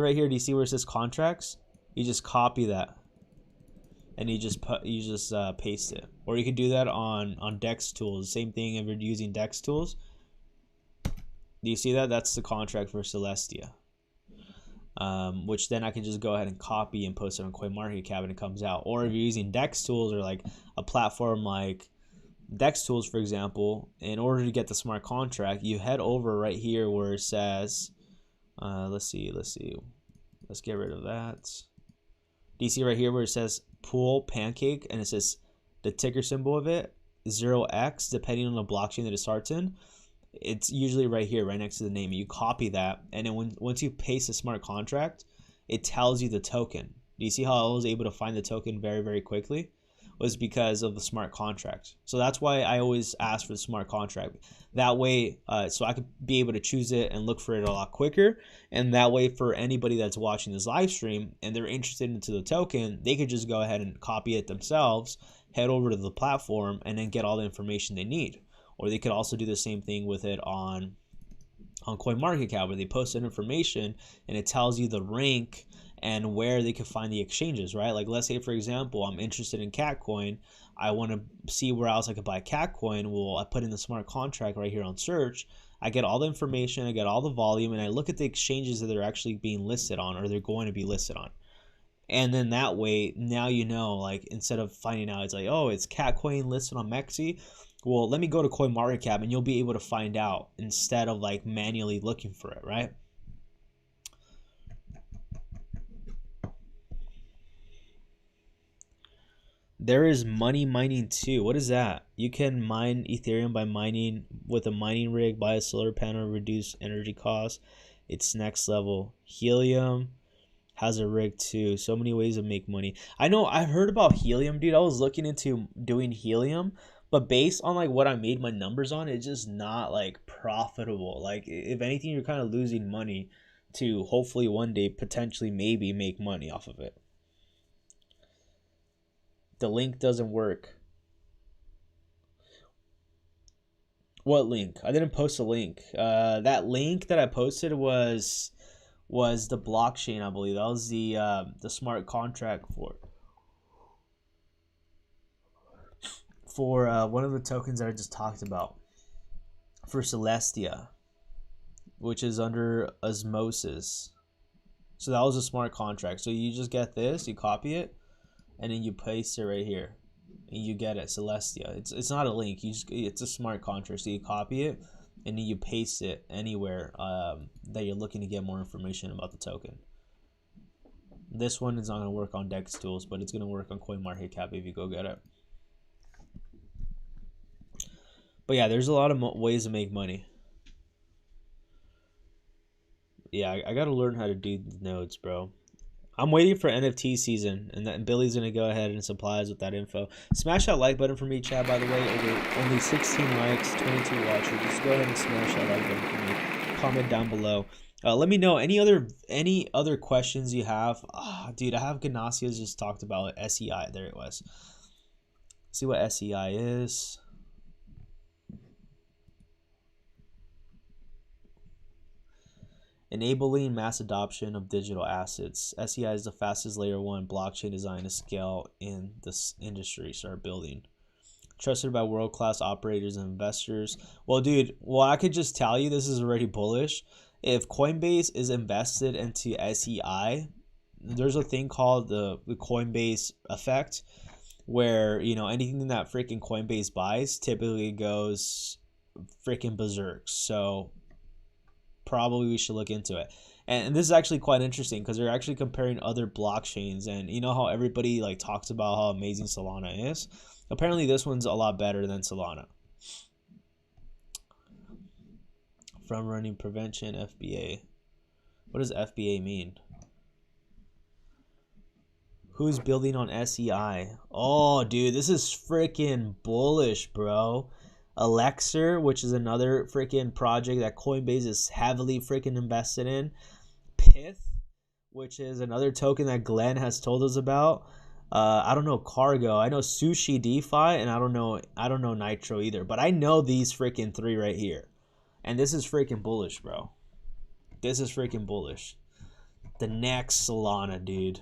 right here. Do you see where it says contracts? You just copy that and you just paste it. Or you can do that on Dex tools. Same thing if you're using Dex tools. Do you see that? That's the contract for Celestia. Which then I can just go ahead and copy and post it on CoinMarketCap and it comes out. Or if you're using Dex tools or like a platform like Dex tools, for example, in order to get the smart contract, you head over right here where it says, let's see, let's get rid of that. Do you see right here where it says pool pancake and it says the ticker symbol of it 0x depending on the blockchain that it starts in? It's usually right here, right next to the name. You copy that, and then once you paste a smart contract, it tells you the token. Do you see how I was able to find the token very, very quickly? Was because of the smart contract. So that's why I always ask for the smart contract. That way, so I could be able to choose it and look for it a lot quicker. And that way, for anybody that's watching this live stream and they're interested into the token, they could just go ahead and copy it themselves, head over to the platform, and then get all the information they need. Or they could also do the same thing with it on CoinMarketCap, where they post that information and it tells you the rank and where they can find the exchanges, right? Like let's say, for example, I'm interested in Catcoin. I want to see where else I could buy Catcoin. Well, I put in the smart contract right here on search. I get all the information, I get all the volume, and I look at the exchanges that they're actually being listed on or they're going to be listed on. And then that way, now you know, like instead of finding out, it's like, oh, it's Catcoin listed on MEXC. Well, let me go to CoinMarketCap and you'll be able to find out instead of like manually looking for it, right? There is money mining too. What is that? You can mine Ethereum by mining with a mining rig, buy a solar panel, reduce energy costs. It's next level. Helium has a rig too. So many ways to make money. I know I've heard about helium, dude. I was looking into doing helium, but based on like what I made my numbers on, it's just not like profitable. Like if anything, you're kind of losing money to hopefully one day potentially maybe make money off of it. The link doesn't work. What link? I didn't post a link. That link that I posted was the blockchain, I believe. That was the smart contract for one of the tokens that I just talked about for Celestia, which is under osmosis. So that was a smart contract. So you just get this, you copy it, and then you paste it right here, and you get it, Celestia. It's not a link. It's a smart contract. So you copy it, and then you paste it anywhere that you're looking to get more information about the token. This one is not going to work on DEX tools, but it's going to work on CoinMarketCap if you go get it. But yeah, there's a lot of ways to make money. Yeah, I got to learn how to do the nodes, bro. I'm waiting for NFT season, and Billy's going to go ahead and supply us with that info. Smash that like button for me, chat, by the way. Only 16 likes, 22 watchers. Just go ahead and smash that like button for me. Comment down below. Let me know any other questions you have. Dude, I have Ganasia's just talked about SEI. There it was. See what SEI is. Enabling mass adoption of digital assets. SEI is the fastest layer 1 blockchain design to scale in this industry. Start building. Trusted by world-class operators and investors. Well, dude, I could just tell you this is already bullish. If Coinbase is invested into SEI, there's a thing called the Coinbase effect, where anything that freaking Coinbase buys typically goes freaking berserk. So probably we should look into it. And this is actually quite interesting because they're actually comparing other blockchains, and you know how everybody like talks about how amazing Solana is? Apparently this one's a lot better than Solana. From running prevention, FBA. What does FBA mean? Who's building on SEI? Oh, dude, this is freaking bullish, bro. Elixir, which is another freaking project that Coinbase is heavily freaking invested in. Pith, which is another token that Glenn has told us about. I don't know Cargo. I know Sushi DeFi, and I don't know Nitro either. But I know these freaking three right here, and this is freaking bullish, bro. This is freaking bullish. The next Solana, dude.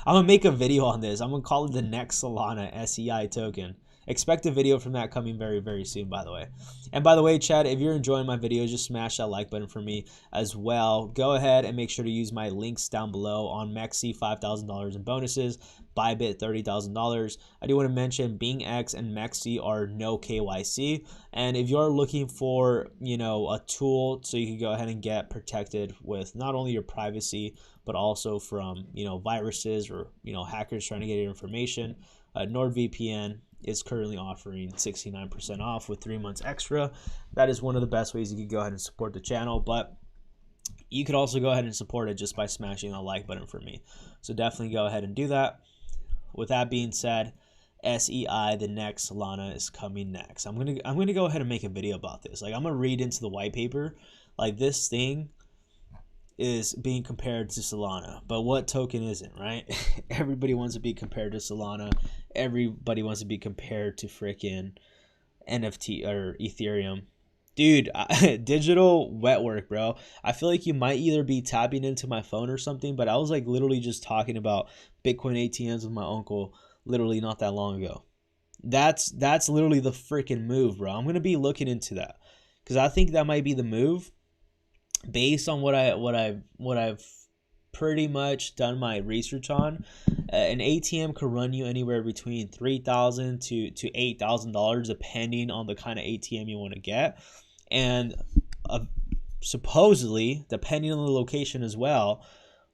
I'm gonna make a video on this. I'm gonna call it the next Solana SEI token. Expect a video from that coming very, very soon, by the way. And by the way, Chad, if you're enjoying my videos, just smash that like button for me as well. Go ahead and make sure to use my links down below on MEXC, $5,000 in bonuses, Bybiy, $30,000. I do want to mention BingX and MEXC are no KYC. And if you're looking for, a tool so you can go ahead and get protected with not only your privacy, but also from, viruses or, hackers trying to get your information, NordVPN is currently offering 69% off with 3 months extra. That is one of the best ways you can go ahead and support the channel, but you could also go ahead and support it just by smashing the like button for me. So definitely go ahead and do that. With that being said, SEI, the next Solana, is coming next. I'm gonna go ahead and make a video about this. Like, I'm gonna read into the white paper. Like, this thing is being compared to Solana, but what token isn't, right? Everybody wants to be compared to Solana. Everybody wants to be compared to freaking NFT or Ethereum. Dude, digital wet work, bro. I feel like you might either be tapping into my phone or something, but I was like literally just talking about Bitcoin ATMs with my uncle literally not that long ago. That's literally the freaking move, bro. I'm gonna be looking into that because I think that might be the move based on what I've pretty much done my research on, an ATM could run you anywhere between $3,000 to $8,000 depending on the kind of ATM you want to get, and supposedly, depending on the location as well,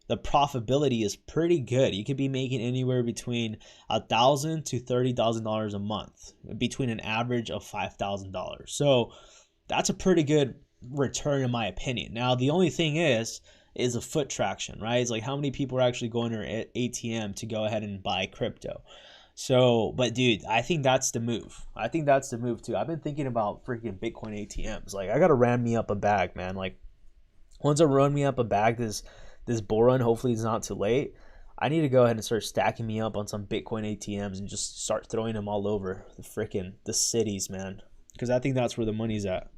the profitability is pretty good. You could be making anywhere between $1,000 to $30,000 a month, between an average of $5,000. So that's a pretty good return in my opinion. Now the only thing is a foot traction, right? It's like how many people are actually going to their ATM to go ahead and buy crypto. So, but dude, I think that's the move. I think that's the move too. I've been thinking about freaking Bitcoin ATMs. Like I gotta ram me up a bag, man. Like once I run me up a bag this bull run, hopefully it's not too late, I need to go ahead and start stacking me up on some Bitcoin ATMs and just start throwing them all over the cities, man. Because I think that's where the money's at.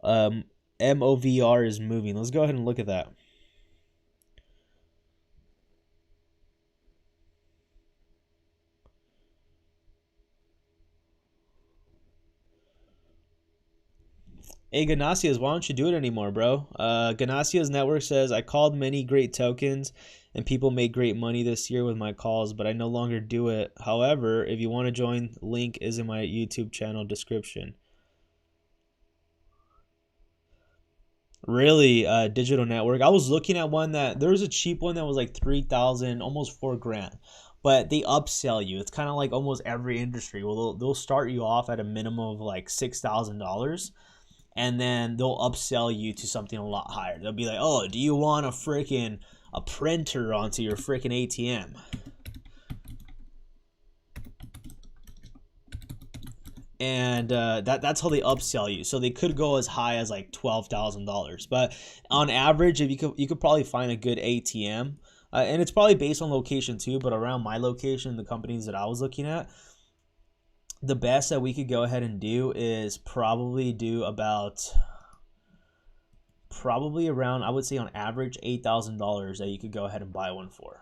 MOVR is moving. Let's go ahead and look at that. Hey, Ganasia's, why don't you do it anymore, bro? Ganasia's network says, I called many great tokens and people made great money this year with my calls, but I no longer do it. However, if you want to join, link is in my YouTube channel description. Really, digital network. I was looking at one that there was a cheap one that was like 3,000, almost $4,000. But they upsell you. It's kind of like almost every industry. Well, they'll start you off at a minimum of like $6,000. And then they'll upsell you to something a lot higher. They'll be like, oh, do you want a printer onto your freaking ATM? And that's how they upsell you. So they could go as high as like $12,000. But on average, if you could probably find a good ATM, and it's probably based on location too. But around my location, the companies that I was looking at, the best that we could go ahead and do is probably do around, I would say on average, $8,000 that you could go ahead and buy one for.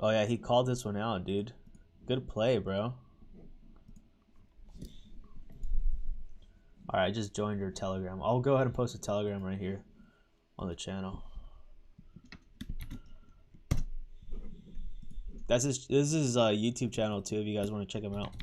Oh yeah, he called this one out, dude. Good play, bro. Alright, I just joined your Telegram. I'll go ahead and post a Telegram right here on the channel. This is a YouTube channel too if you guys want to check him out.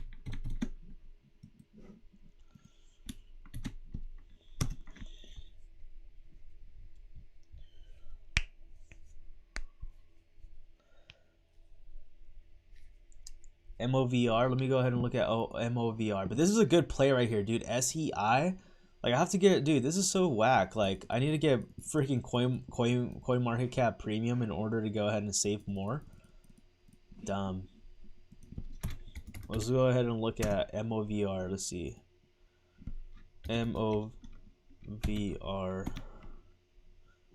MOVR. Let me go ahead and look at MOVR. But this is a good play right here, dude. SEI. Like I have to get it, dude. This is so whack. Like I need to get freaking coin market cap premium in order to go ahead and save more. Dumb. Let's go ahead and look at MOVR. Let's see. MOVR.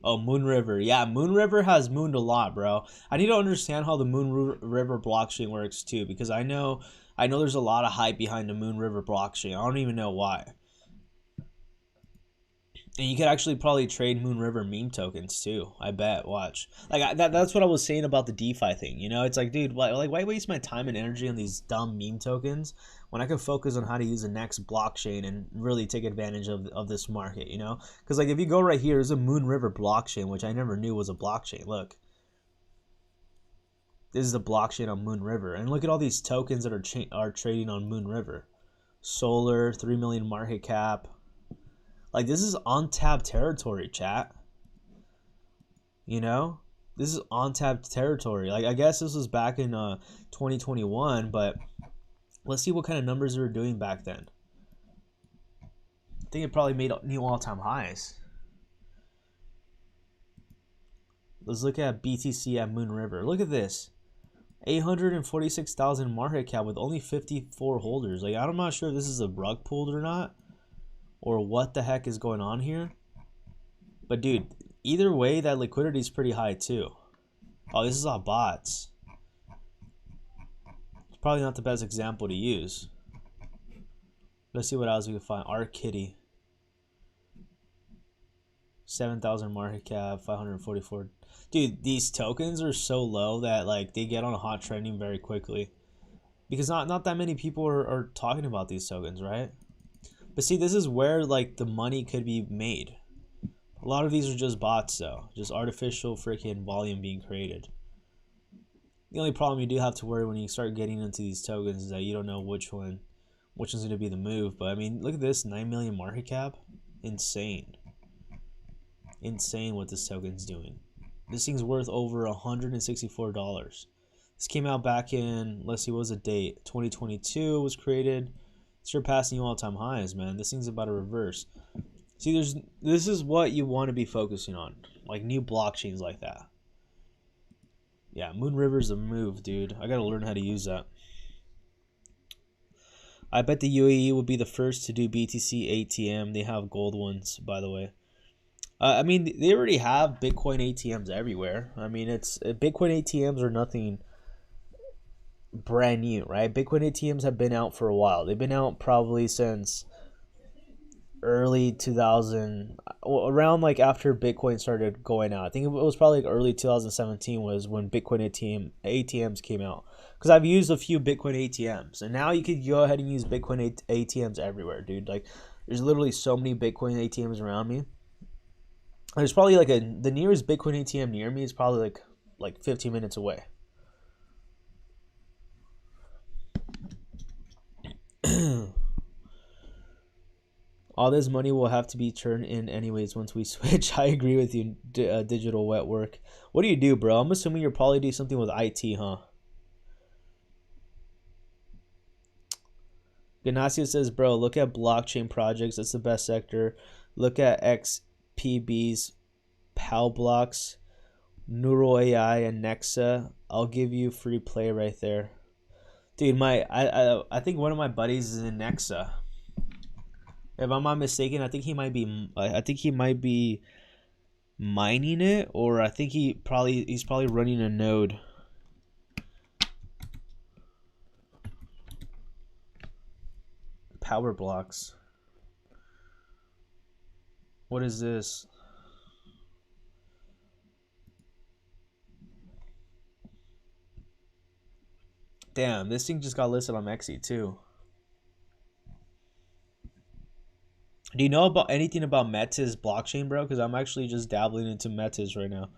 Oh, Moon River. Yeah, Moon River has mooned a lot, bro. I need to understand how the Moon River blockchain works too, because I know there's a lot of hype behind the Moon River blockchain. I don't even know why. And you could actually probably trade Moon River meme tokens too. I bet. Watch. Like that's what I was saying about the DeFi thing. You know, it's like, dude, why waste my time and energy on these dumb meme tokens when I can focus on how to use the next blockchain and really take advantage of this market, you know? Because like if you go right here, there's a Moon River blockchain, which I never knew was a blockchain. Look. This is the blockchain on Moon River. And look at all these tokens that are trading on Moon River. Solar, 3 million market cap. Like, this is untapped territory, chat. You know? This is untapped territory. Like, I guess this was back in 2021, but let's see what kind of numbers they were doing back then. I think it probably made new all-time highs. Let's look at BTC at Moon River. Look at this. 846,000 market cap with only 54 holders. Like, I'm not sure if this is a rug pulled or not, or what the heck is going on here. But dude, either way, that liquidity is pretty high too. Oh, this is all bots. It's probably not the best example to use. Let's see what else we can find. R Kitty. 7,000 market cap, 544. Dude, these tokens are so low that like they get on a hot trending very quickly, because not that many people are talking about these tokens, right? But see, this is where like the money could be made. A lot of these are just bots though, just artificial freaking volume being created. The only problem you do have to worry when you start getting into these tokens is that you don't know which one's going to be the move. But I mean, look at this, 9 million market cap. Insane what this token's doing. This thing's worth over $164. This came out back in, let's see, what was the date? 2022 was created, surpassing all-time highs, man. This thing's about to reverse. See, this is what you want to be focusing on, like new blockchains like that. Yeah, Moon River's a move, dude. I gotta learn how to use that. I bet the UAE will be the first to do BTC ATM. They have gold ones, by the way. I mean, they already have Bitcoin ATMs everywhere. I mean, Bitcoin ATMs are nothing brand new, right? Bitcoin ATMs have been out for a while. They've been out probably since early 2000, around like after Bitcoin started going out. I think it was probably like early 2017 was when Bitcoin ATMs came out. Because I've used a few Bitcoin ATMs, and now you could go ahead and use Bitcoin ATMs everywhere, dude. Like, there's literally so many Bitcoin ATMs around me. There's probably like the nearest Bitcoin ATM near me is probably like 15 minutes away. All this money will have to be turned in anyways once we switch. I agree with you, digital wet work. What do you do, bro? I'm assuming you'll probably do something with IT, huh? Ganacio says, bro, look at blockchain projects. That's the best sector. Look at XPB's PAL blocks, Neural AI, and Nexa. I'll give you free play right there. Dude, I think one of my buddies is in Nexa. If I'm not mistaken, I think he might be mining it, or I think he's probably running a node. Power blocks. What is this? Damn, this thing just got listed on MEXC too. Do you know about anything about Meta's blockchain, bro? Because I'm actually just dabbling into Meta's right now.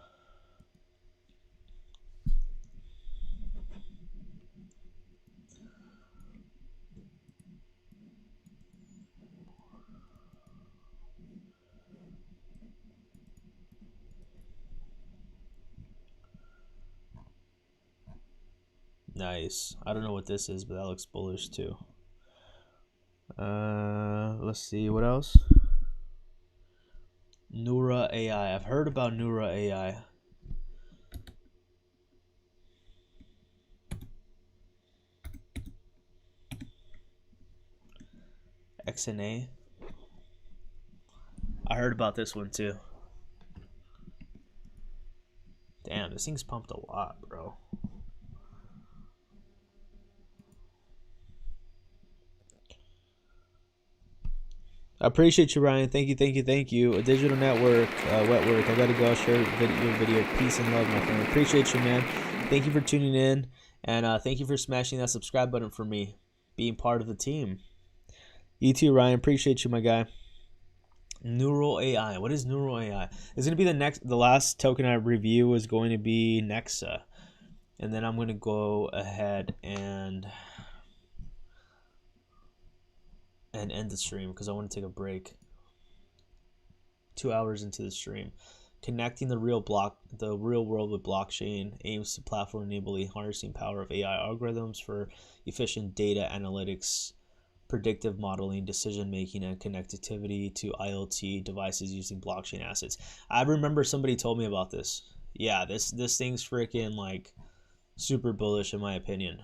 Nice. I don't know what this is, but that looks bullish too. Let's see what else. Neura AI. I've heard about Neura AI. XNA. I heard about this one too. Damn, this thing's pumped a lot, bro. I appreciate you, Ryan. Thank you. A digital network, wet work. I gotta go share your video. Peace and love, my friend. Appreciate you, man. Thank you for tuning in, and thank you for smashing that subscribe button for me, being part of the team. You too, Ryan. Appreciate you, my guy. Neural AI. What is Neural AI? It's gonna be the last token I review is going to be Nexa, and then I'm gonna go ahead and end the stream because I want to take a break. 2 hours into the stream. Connecting the real world with blockchain aims to platform enabling harnessing power of AI algorithms for efficient data analytics, predictive modeling, decision making, and connectivity to IoT devices using blockchain assets. I remember somebody told me about this. Yeah, this thing's freaking like super bullish in my opinion.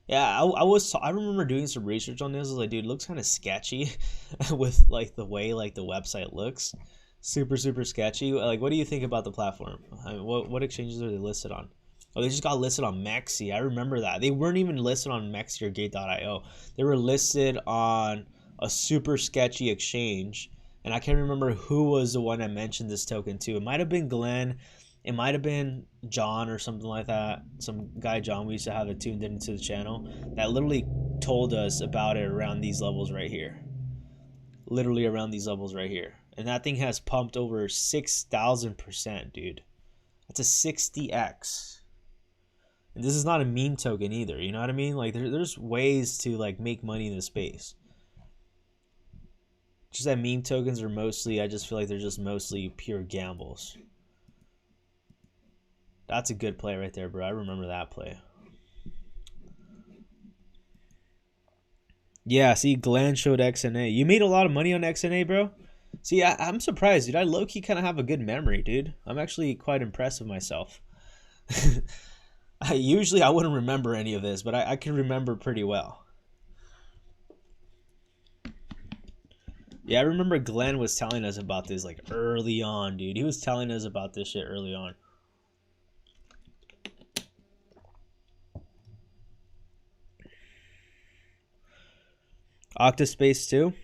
Yeah, I remember doing some research on this. I was like, dude, it looks kind of sketchy with like the way like the website looks. Super sketchy. Like, what do you think about the platform? I mean, what exchanges are they listed on? Oh, they just got listed on MEXC. I remember that. They weren't even listed on MEXC or Gate.io. They were listed on a super sketchy exchange and I can't remember who was the one that mentioned this token too. It might have been Glenn, it might have been John or something like that. Some guy John we used to have it tuned into the channel that literally told us about it around these levels right here. Literally around these levels right here. And that thing has pumped over 6,000%, dude. That's a 60x. And this is not a meme token either, you know what I mean? Like there's ways to like make money in this space. Just that meme tokens are mostly, I just feel like they're just mostly pure gambles. That's a good play right there, bro. I remember that play. Yeah, see, Glenn showed XNA. You made a lot of money on XNA, bro? See, I'm surprised, dude. I low-key kind of have a good memory, dude. I'm actually quite impressed with myself. Usually I wouldn't remember any of this, but I can remember pretty well. Yeah, I remember Glenn was telling us about this like early on, dude. He was telling us about this shit early on. Octaspace too.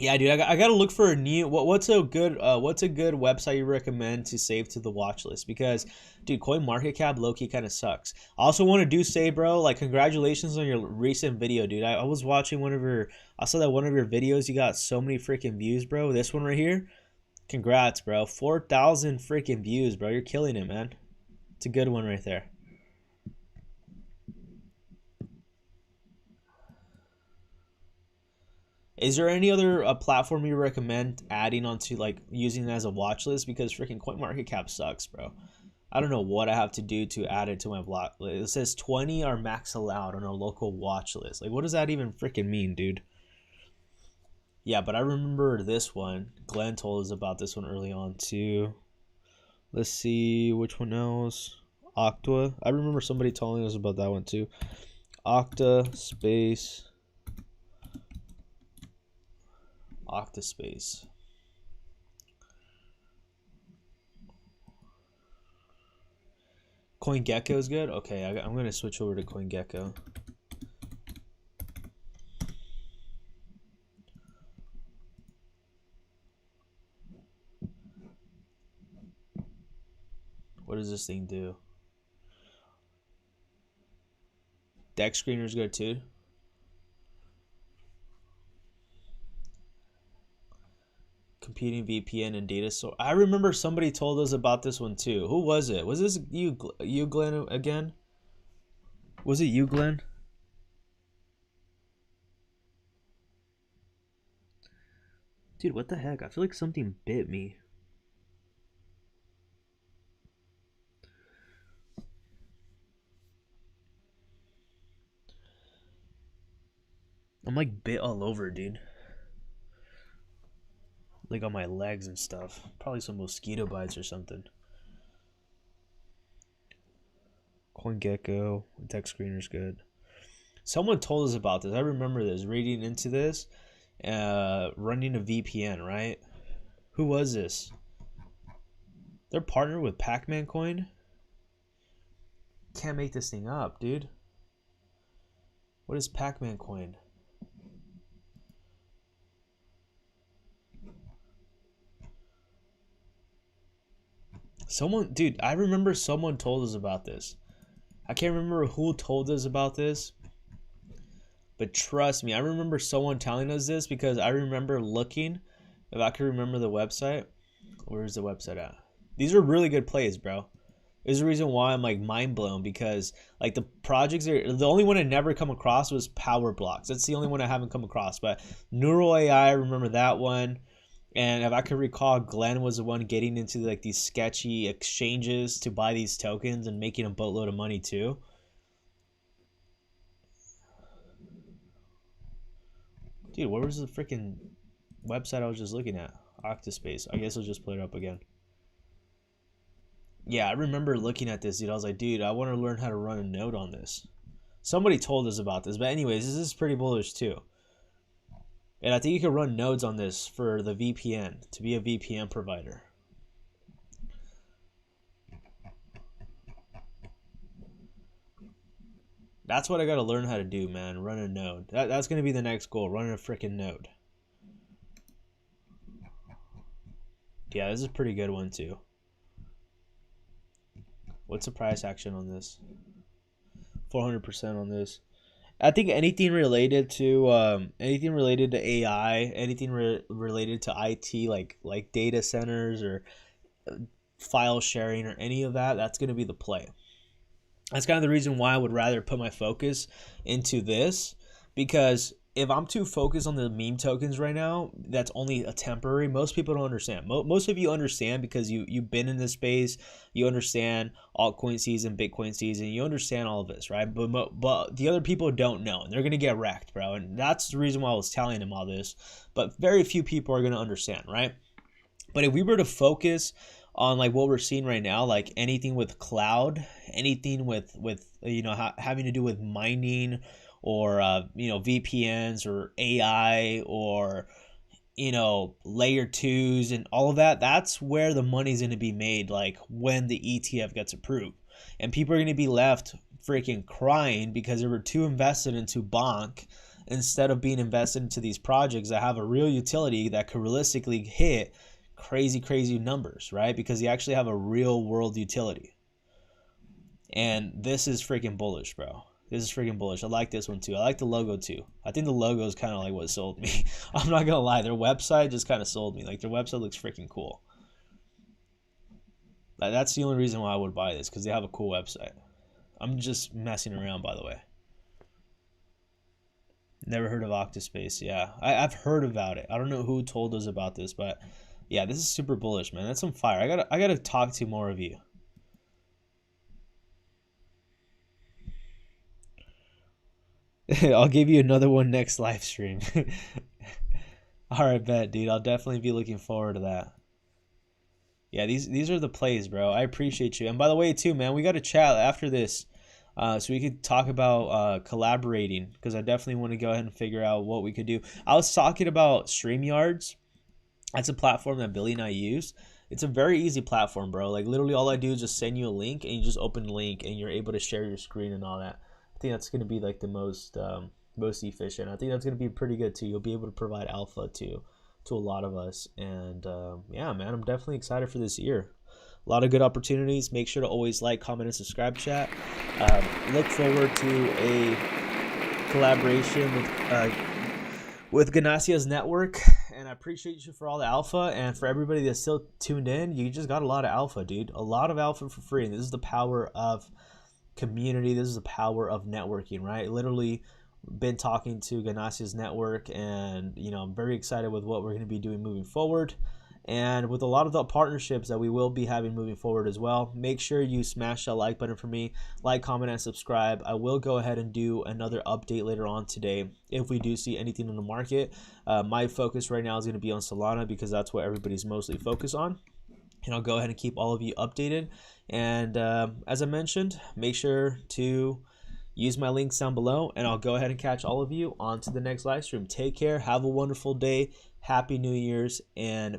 Yeah, dude, I gotta look for a new. What's a good website you recommend to save to the watch list? Because, dude, CoinMarketCap low-key kind of sucks. I also want to say, bro, like congratulations on your recent video, dude. I was watching I saw that one of your videos. You got so many freaking views, bro. This one right here, congrats, bro. 4,000 freaking views, bro. You're killing it, man. It's a good one right there. Is there any other platform you recommend adding onto, like, using it as a watch list? Because freaking CoinMarketCap sucks, bro. I don't know what I have to do to add it to my block list. It says 20 are max allowed on a local watch list. Like, what does that even freaking mean, dude? Yeah, but I remember this one. Glenn told us about this one early on, too. Let's see which one else. Octa. I remember somebody telling us about that one, too. Octaspace. Octaspace. CoinGecko is good? Okay, I'm going to switch over to CoinGecko. What does this thing do? Deck screener is good too. Competing VPN and data source. I remember somebody told us about this one too. Who was it? Was this you Glenn, again? Was it you, Glenn? Dude, what the heck? I feel like something bit me. I'm like bit all over, dude. Like on my legs and stuff. Probably some mosquito bites or something. CoinGecko, tech screener's good. Someone told us about this. I remember this, reading into this, running a VPN, right? Who was this? They're partnered with Pac-Man Coin? Can't make this thing up, dude. What is Pac-Man Coin? Someone, dude, I remember someone told us about this. I can't remember who told us about this, but trust me, I remember someone telling us this because I remember looking, if I can remember the website. Where's the website at? These are really good plays, bro. There's a reason why I'm like mind blown, because like the projects are, the only one I never come across was Power Blocks. That's the only one I haven't come across. But Neural AI, I remember that one. And if I can recall, Glenn was the one getting into like these sketchy exchanges to buy these tokens and making a boatload of money too. Dude, where was the freaking website I was just looking at? Octaspace. I guess I'll just put it up again. Yeah, I remember looking at this, dude. I was like, dude, I want to learn how to run a node on this. Somebody told us about this. But anyways, this is pretty bullish too. And I think you can run nodes on this for the VPN, to be a VPN provider. That's what I got to learn how to do, man. Run a node. That's going to be the next goal. Run a freaking node. Yeah, this is a pretty good one too. What's the price action on this? 400% on this. I think anything related to AI, anything related to IT, like data centers or file sharing or any of that, that's going to be the play. That's kind of the reason why I would rather put my focus into this, because if I'm too focused on the meme tokens right now, that's only a temporary. Most people don't understand. Most of you understand because you've been in this space. You understand altcoin season, Bitcoin season. You understand all of this, right? But the other people don't know, and they're gonna get wrecked, bro. And that's the reason why I was telling them all this. But very few people are gonna understand, right? But if we were to focus on like what we're seeing right now, like anything with cloud, anything with having to do with mining or VPNs or AI or layer 2s and all of that, that's where the money's going to be made, like when the ETF gets approved. And people are going to be left freaking crying because they were too invested into bonk instead of being invested into these projects that have a real utility that could realistically hit crazy numbers, right? Because you actually have a real world utility. And this is freaking bullish, bro. This is freaking bullish. I like this one too. I like the logo too. I think the logo is kind of like what sold me. I'm not gonna lie, their website just kind of sold me. Like their website looks freaking cool. That's the only reason why I would buy this, because they have a cool website. I'm just messing around, by the way. Never heard of Octaspace. Yeah, I've heard about it. I don't know who told us about this, but yeah, this is super bullish, man. That's some fire. I gotta talk to more of you. I'll give you another one next live stream. All right, bet, dude. I'll definitely be looking forward to that. Yeah, these are the plays, bro. I appreciate you. And by the way, too, man, we got to chat after this, so we could talk about collaborating, because I definitely want to go ahead and figure out what we could do. I was talking about StreamYards. That's a platform that Billy and I use. It's a very easy platform, bro. Like literally all I do is just send you a link and you just open the link and you're able to share your screen and all that. I think that's going to be like the most efficient. I think that's going to be pretty good too. You'll be able to provide alpha to a lot of us. And yeah, man, I'm definitely excited for this year. A lot of good opportunities. Make sure to always like, comment, and subscribe, chat. Look forward to a collaboration with Ganacia's network. And I appreciate you for all the alpha, and for everybody that's still tuned in. You just got a lot of alpha, dude. A lot of alpha for free. And this is the power of community. This is the power of networking, right? Literally been talking to Ganacia's network, and I'm very excited with what we're going to be doing moving forward, and with a lot of the partnerships that we will be having moving forward as well. Make sure you smash that like button for me, like, comment, and subscribe. I will go ahead and do another update later on today if we do see anything in the market. My focus right now is going to be on Solana, because that's what everybody's mostly focused on, and I'll go ahead and keep all of you updated. And as I mentioned, make sure to use my links down below, and I'll go ahead and catch all of you on to the next live stream. Take care. Have a wonderful day. Happy New Year's, and